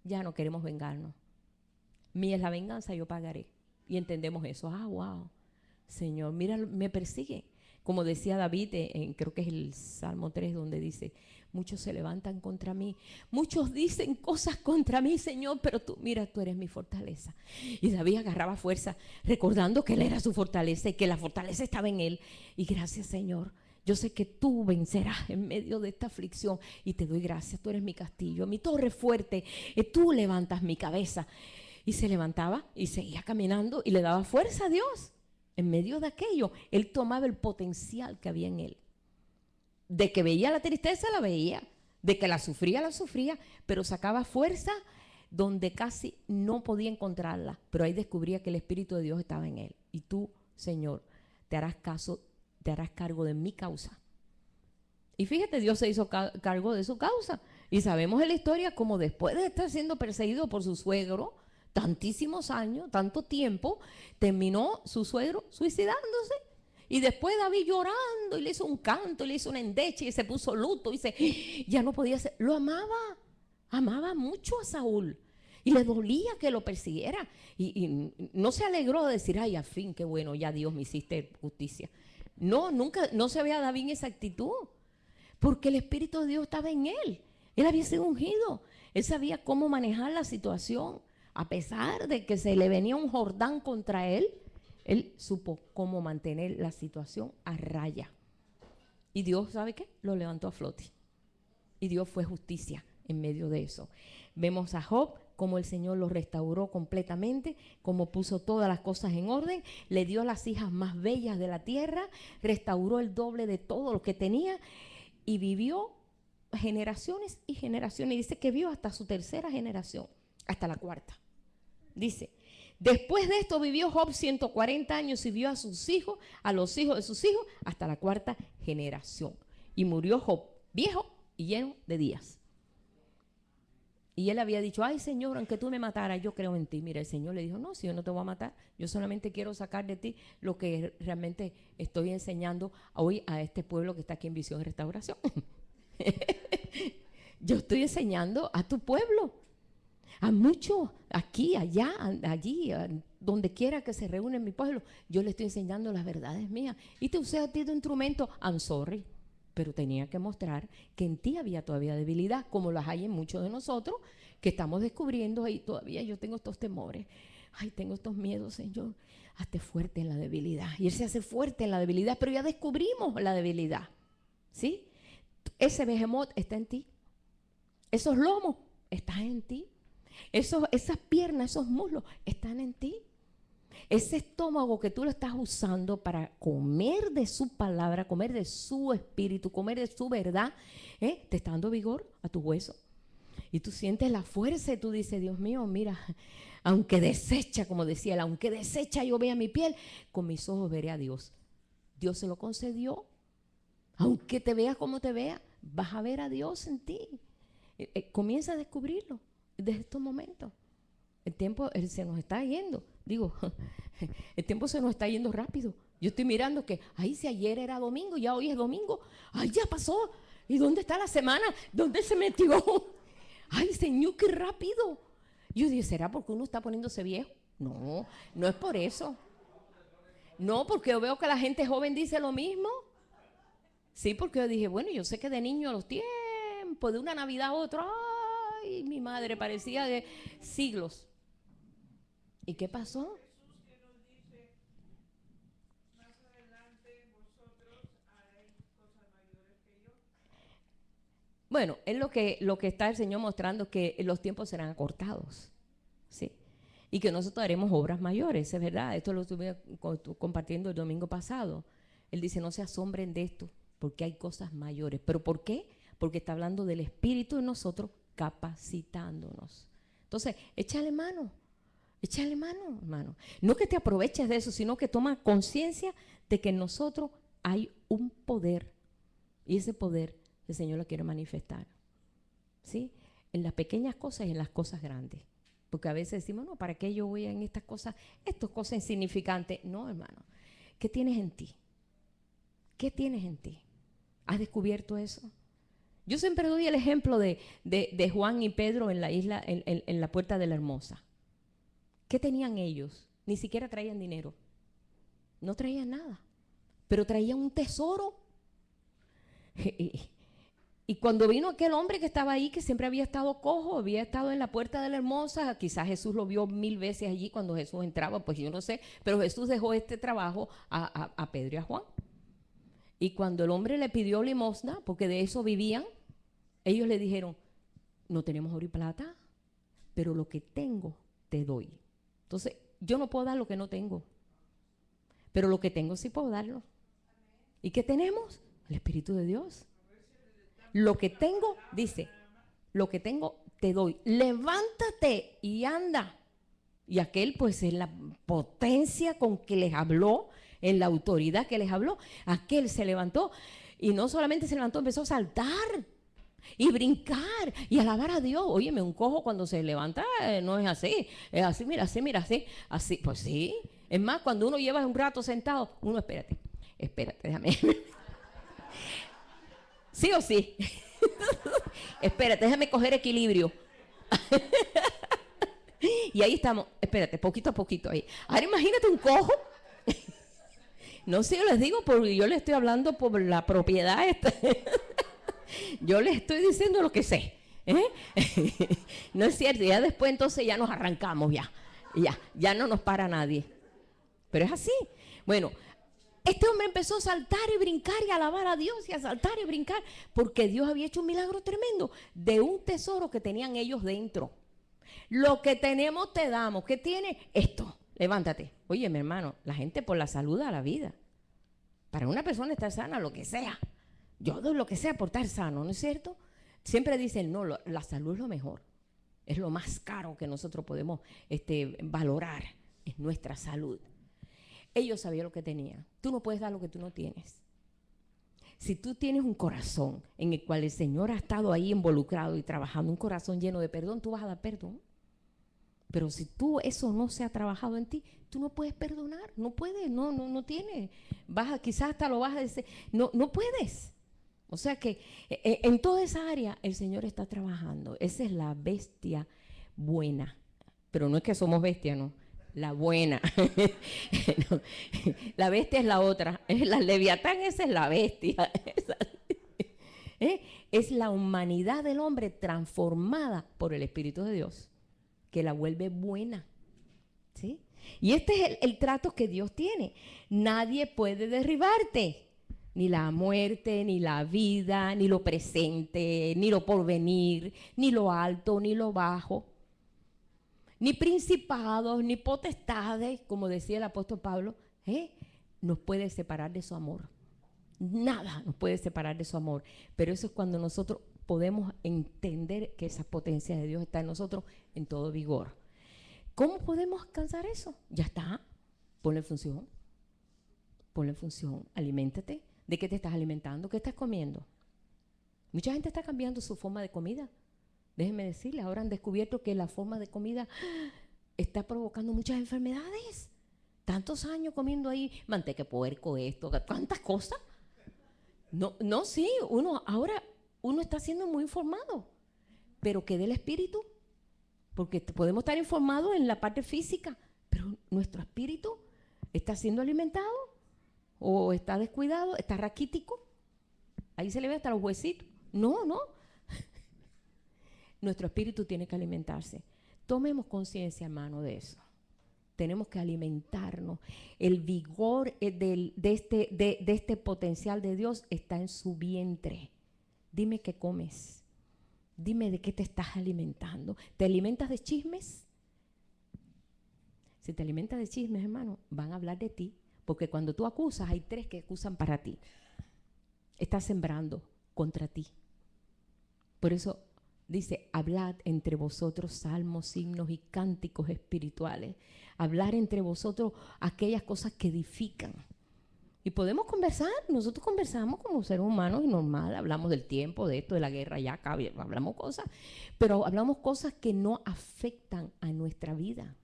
Ya no queremos vengarnos. Mía es la venganza, yo pagaré. Y entendemos eso. Ah, wow. Señor, mira, me persigue. Como decía David, creo que es el Salmo 3, donde dice, muchos se levantan contra mí, muchos dicen cosas contra mí, Señor, pero tú, mira, tú eres mi fortaleza. Y David agarraba fuerza, recordando que él era su fortaleza y que la fortaleza estaba en él. Y gracias, Señor, yo sé que tú vencerás en medio de esta aflicción y te doy gracias, tú eres mi castillo, mi torre fuerte, tú levantas mi cabeza. Y se levantaba y seguía caminando y le daba fuerza a Dios. En medio de aquello, él tomaba el potencial que había en él. De que veía la tristeza, la veía. De que la sufría, pero sacaba fuerza donde casi no podía encontrarla. Pero ahí descubría que el Espíritu de Dios estaba en él. Y tú, Señor, te harás cargo de mi causa. Y fíjate, Dios se hizo cargo de su causa. Y sabemos en la historia como después de estar siendo perseguido por su suegro, tantísimos años, tanto tiempo, terminó su suegro suicidándose. Y después David llorando y le hizo un canto, y le hizo una endecha y se puso luto y ya no podía ser. Lo amaba mucho a Saúl y le dolía que lo persiguiera. Y no se alegró de decir, ay, al fin, qué bueno, ya Dios me hiciste justicia. No, nunca, no se veía a David en esa actitud, porque el Espíritu de Dios estaba en él. Él había sido ungido, él sabía cómo manejar la situación. A pesar de que se le venía un Jordán contra él, él supo cómo mantener la situación a raya. Y Dios, ¿sabe qué? Lo levantó a flote. Y Dios fue justicia en medio de eso. Vemos a Job, cómo el Señor lo restauró completamente, cómo puso todas las cosas en orden, le dio las hijas más bellas de la tierra, restauró el doble de todo lo que tenía y vivió generaciones y generaciones. Y dice que vio hasta su tercera generación, hasta la cuarta. Dice, después de esto vivió Job 140 años y vio a sus hijos, a los hijos de sus hijos, hasta la cuarta generación. Y murió Job, viejo y lleno de días. Y él había dicho, ay Señor, aunque tú me mataras, yo creo en ti. Mira, el Señor le dijo, no, si yo no te voy a matar, yo solamente quiero sacar de ti lo que realmente estoy enseñando hoy a este pueblo que está aquí en Visión y Restauración. Yo estoy enseñando a tu pueblo. A muchos, aquí, allá, allí, donde quiera que se reúne mi pueblo, yo le estoy enseñando las verdades mías. Y te usé a ti de instrumento, I'm sorry, pero tenía que mostrar que en ti había todavía debilidad, como las hay en muchos de nosotros, que estamos descubriendo, y todavía yo tengo estos temores, ay, tengo estos miedos, Señor, hazte fuerte en la debilidad. Y Él se hace fuerte en la debilidad, pero ya descubrimos la debilidad, ¿sí? Ese behemoth está en ti, esos lomos están en ti. Esas piernas, esos muslos están en ti. Ese estómago que tú lo estás usando para comer de su palabra, comer de su espíritu, comer de su verdad, te está dando vigor a tu hueso. Y tú sientes la fuerza y tú dices, Dios mío, mira, aunque desecha, como decía él, aunque desecha yo vea mi piel, con mis ojos veré a Dios. Dios se lo concedió. Aunque te veas como te veas, vas a ver a Dios en ti. Comienza a descubrirlo desde estos momentos. El tiempo se nos está yendo. Digo, el tiempo se nos está yendo rápido. Yo estoy mirando que, ay, si ayer era domingo, ya hoy es domingo. Ay, ya pasó. ¿Y dónde está la semana? ¿Dónde se metió? Ay, Señor, qué rápido. Yo dije, ¿será porque uno está poniéndose viejo? No, no es por eso. No, porque yo veo que la gente joven dice lo mismo. Sí, porque yo dije, bueno, yo sé que de niño a los tiempos, de una Navidad a otra, ay, mi madre parecía de siglos. ¿Y qué pasó? Bueno, es lo que está el Señor mostrando, que los tiempos serán acortados, ¿sí? Y que nosotros haremos obras mayores, es verdad. Esto lo estuve compartiendo el domingo pasado. Él dice, no se asombren de esto, porque hay cosas mayores. ¿Pero por qué? Porque está hablando del Espíritu en nosotros capacitándonos. Entonces, échale mano, hermano. No que te aproveches de eso, sino que toma conciencia de que en nosotros hay un poder. Y ese poder el Señor lo quiere manifestar, ¿sí? En las pequeñas cosas y en las cosas grandes. Porque a veces decimos, no, ¿para qué yo voy en estas cosas insignificantes? No, hermano. ¿Qué tienes en ti? ¿Qué tienes en ti? ¿Has descubierto eso? Yo siempre doy el ejemplo de Juan y Pedro en la isla, en la Puerta de la Hermosa. ¿Qué tenían ellos? Ni siquiera traían dinero. No traían nada. Pero traían un tesoro. Y cuando vino aquel hombre que estaba ahí, que siempre había estado cojo, había estado en la Puerta de la Hermosa, quizás Jesús lo vio 1000 veces allí cuando Jesús entraba, pues yo no sé, pero Jesús dejó este trabajo a Pedro y a Juan. Y cuando el hombre le pidió limosna, porque de eso vivían, ellos le dijeron, no tenemos oro y plata, pero lo que tengo te doy. Entonces, yo no puedo dar lo que no tengo, pero lo que tengo sí puedo darlo. ¿Y qué tenemos? El Espíritu de Dios. Lo que tengo, dice, lo que tengo te doy. Levántate y anda. Y aquel, pues, en la potencia con que les habló, en la autoridad que les habló, aquel se levantó. Y no solamente se levantó, empezó a saltar y brincar y alabar a Dios. Óyeme, un cojo cuando se levanta no es así. Es así, mira, así. Así, pues sí. Es más, cuando uno lleva un rato sentado, uno, espérate, déjame. ¿Sí o sí? Espérate, déjame coger equilibrio. Y ahí estamos, espérate, poquito a poquito ahí. Ahora imagínate un cojo. No sé, yo les digo, porque yo les estoy hablando por la propiedad esta. Yo les estoy diciendo lo que sé. No es cierto, ya después entonces ya nos arrancamos ya no nos para nadie. Pero es así. Bueno, este hombre empezó a saltar y brincar y a alabar a Dios y a saltar y brincar, porque Dios había hecho un milagro tremendo de un tesoro que tenían ellos dentro. Lo que tenemos te damos. ¿Qué tiene? Esto. Levántate. Oye, mi hermano, la gente por la salud da la vida. Para una persona estar sana, lo que sea. Yo doy lo que sea por estar sano, ¿no es cierto? Siempre dicen, no, la salud es lo mejor. Es lo más caro que nosotros podemos valorar, es nuestra salud. Ellos sabían lo que tenían. Tú no puedes dar lo que tú no tienes. Si tú tienes un corazón en el cual el Señor ha estado ahí involucrado y trabajando, un corazón lleno de perdón, tú vas a dar perdón. Pero si tú eso no se ha trabajado en ti, tú no puedes perdonar, no puedes, no tienes. Quizás hasta lo vas a decir, no puedes. O sea que en toda esa área el Señor está trabajando. Esa es la bestia buena. Pero no es que somos bestias, no. La buena. No, la bestia es la otra. La leviatán, esa es la bestia. Es la humanidad del hombre transformada por el Espíritu de Dios, que la vuelve buena. ¿Sí? Y este es el trato que Dios tiene. Nadie puede derribarte. Ni la muerte, ni la vida, ni lo presente, ni lo porvenir, ni lo alto, ni lo bajo. Ni principados, ni potestades, como decía el apóstol Pablo, nos puede separar de su amor. Nada nos puede separar de su amor. Pero eso es cuando nosotros podemos entender que esa potencia de Dios está en nosotros en todo vigor. ¿Cómo podemos alcanzar eso? Ya está. Ponle función. Aliméntate. ¿De qué te estás alimentando? ¿Qué estás comiendo? Mucha gente está cambiando su forma de comida. Déjenme decirles, ahora han descubierto que la forma de comida está provocando muchas enfermedades. Tantos años comiendo ahí manteca de puerco, esto, ¿cuántas cosas? Sí, ahora uno está siendo muy informado, pero ¿qué del espíritu? Porque podemos estar informados en la parte física, pero nuestro espíritu está siendo alimentado o está descuidado, está raquítico. Ahí se le ve hasta los huesitos. No. Nuestro espíritu tiene que alimentarse. Tomemos conciencia, hermano, de eso. Tenemos que alimentarnos. El vigor de este potencial de Dios está en su vientre. Dime qué comes. Dime de qué te estás alimentando. ¿Te alimentas de chismes? Si te alimentas de chismes, hermano, van a hablar de ti. Porque cuando tú acusas, hay 3 que acusan para ti. Estás sembrando contra ti. Por eso dice, hablad entre vosotros salmos, himnos y cánticos espirituales. Hablar entre vosotros aquellas cosas que edifican. Y podemos conversar, nosotros conversamos como seres humanos y normal, hablamos del tiempo, de esto, de la guerra, ya acá, hablamos cosas, pero hablamos cosas que no afectan a nuestra vida.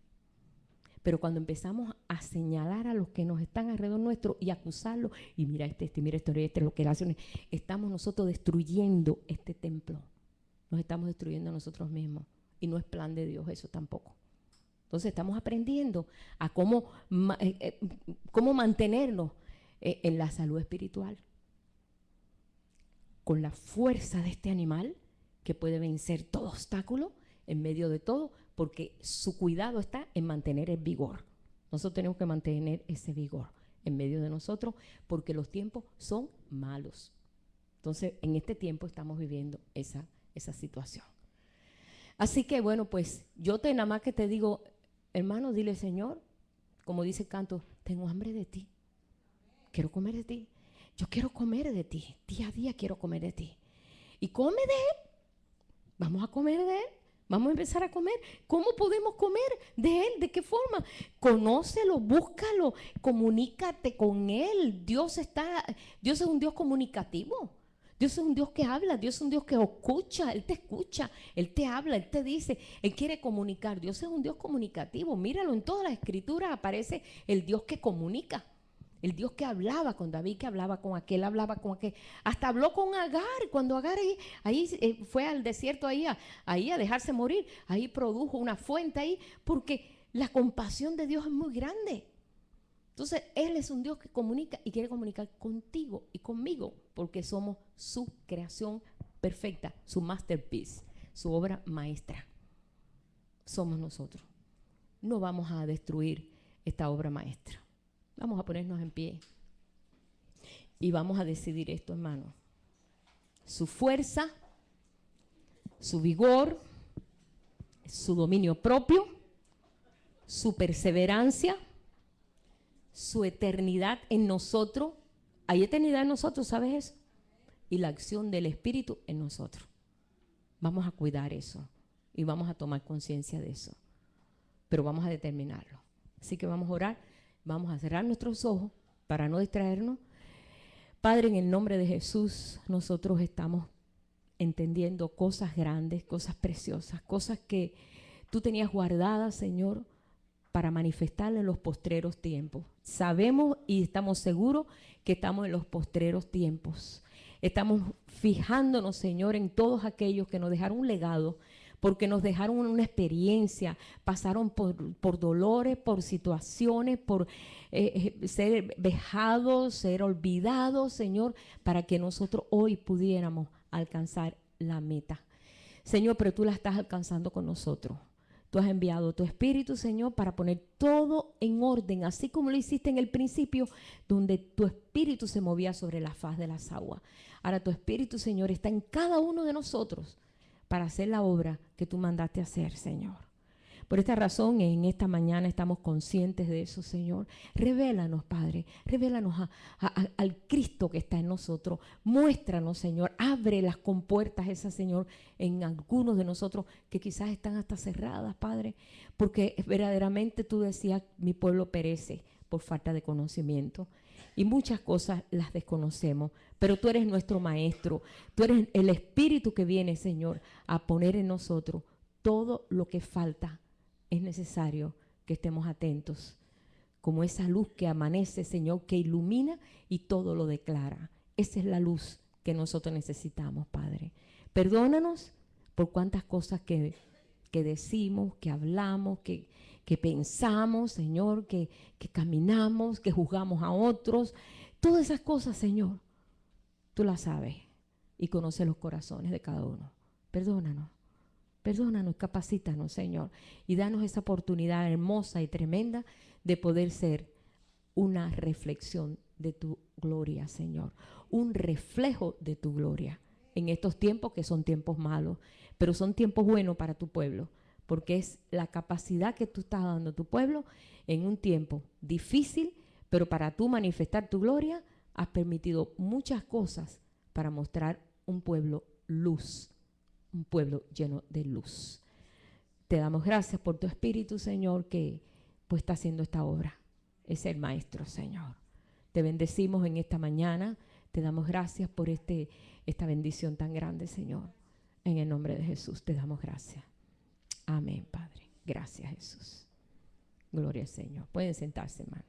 Pero cuando empezamos a señalar a los que nos están alrededor nuestro y acusarlos, y mira mira este, lo que hace, estamos nosotros destruyendo este templo. Nos estamos destruyendo a nosotros mismos. Y no es plan de Dios eso tampoco. Entonces estamos aprendiendo a cómo mantenernos en la salud espiritual. Con la fuerza de este animal que puede vencer todo obstáculo en medio de todo, porque su cuidado está en mantener el vigor. Nosotros tenemos que mantener ese vigor en medio de nosotros porque los tiempos son malos. Entonces, en este tiempo estamos viviendo esa situación. Así que, bueno, pues yo nada más que te digo, hermano, dile, Señor, como dice el canto, tengo hambre de ti. Quiero comer de ti. Yo quiero comer de ti. Día a día quiero comer de ti. Y come de Él. Vamos a comer de Él. Vamos a empezar a comer. ¿Cómo podemos comer de Él? ¿De qué forma? Conócelo, búscalo, comunícate con Él. Dios es un Dios comunicativo. Dios es un Dios que habla, Dios es un Dios que escucha, Él te habla, Él te dice, Él quiere comunicar. Dios es un Dios comunicativo. Míralo, en todas las escrituras aparece el Dios que comunica. El Dios que hablaba con David, que hablaba con aquel, hasta habló con Agar, cuando Agar ahí fue al desierto ahí a dejarse morir, ahí produjo una fuente ahí, porque la compasión de Dios es muy grande. Entonces, Él es un Dios que comunica y quiere comunicar contigo y conmigo, porque somos su creación perfecta, su masterpiece, su obra maestra. Somos nosotros. No vamos a destruir esta obra maestra. Vamos a ponernos en pie y vamos a decidir esto, hermano. Su fuerza, su vigor, su dominio propio, su perseverancia, su eternidad en nosotros. Hay eternidad en nosotros, ¿sabes eso? Y la acción del Espíritu en nosotros. Vamos a cuidar eso y vamos a tomar conciencia de eso. Pero vamos a determinarlo. Así que vamos a orar. Vamos a cerrar nuestros ojos para no distraernos. Padre, en el nombre de Jesús, nosotros estamos entendiendo cosas grandes, cosas preciosas, cosas que tú tenías guardadas, Señor, para manifestar en los postreros tiempos. Sabemos y estamos seguros que estamos en los postreros tiempos. Estamos fijándonos, Señor, en todos aquellos que nos dejaron un legado, porque nos dejaron una experiencia, pasaron por dolores, por situaciones, por ser vejados, ser olvidados, Señor, para que nosotros hoy pudiéramos alcanzar la meta. Señor, pero tú la estás alcanzando con nosotros. Tú has enviado tu Espíritu, Señor, para poner todo en orden, así como lo hiciste en el principio, donde tu Espíritu se movía sobre la faz de las aguas. Ahora tu Espíritu, Señor, está en cada uno de nosotros para hacer la obra que tú mandaste hacer, Señor. Por esta razón, en esta mañana estamos conscientes de eso, Señor. Revélanos, Padre, revélanos al Cristo que está en nosotros. Muéstranos, Señor, abre las compuertas esas, Señor, en algunos de nosotros que quizás están hasta cerradas, Padre, porque verdaderamente tú decías, mi pueblo perece por falta de conocimiento. Y muchas cosas las desconocemos, pero tú eres nuestro maestro. Tú eres el Espíritu que viene, Señor, a poner en nosotros todo lo que falta. Es necesario que estemos atentos, como esa luz que amanece, Señor, que ilumina y todo lo declara. Esa es la luz que nosotros necesitamos, Padre. Perdónanos por cuantas cosas que decimos, que hablamos, que pensamos, Señor, que caminamos, que juzgamos a otros. Todas esas cosas, Señor, tú las sabes y conoces los corazones de cada uno. Perdónanos. Perdónanos, capacítanos, Señor, y danos esa oportunidad hermosa y tremenda de poder ser una reflexión de tu gloria, Señor, un reflejo de tu gloria en estos tiempos que son tiempos malos, pero son tiempos buenos para tu pueblo, porque es la capacidad que tú estás dando a tu pueblo en un tiempo difícil, pero para tú manifestar tu gloria, has permitido muchas cosas para mostrar un pueblo luz, un pueblo lleno de luz. Te damos gracias por tu Espíritu, Señor, que pues está haciendo esta obra. Es el Maestro, Señor. Te bendecimos en esta mañana. Te damos gracias por esta bendición tan grande, Señor. En el nombre de Jesús te damos gracias. Amén, Padre. Gracias, Jesús. Gloria al Señor. Pueden sentarse, hermano.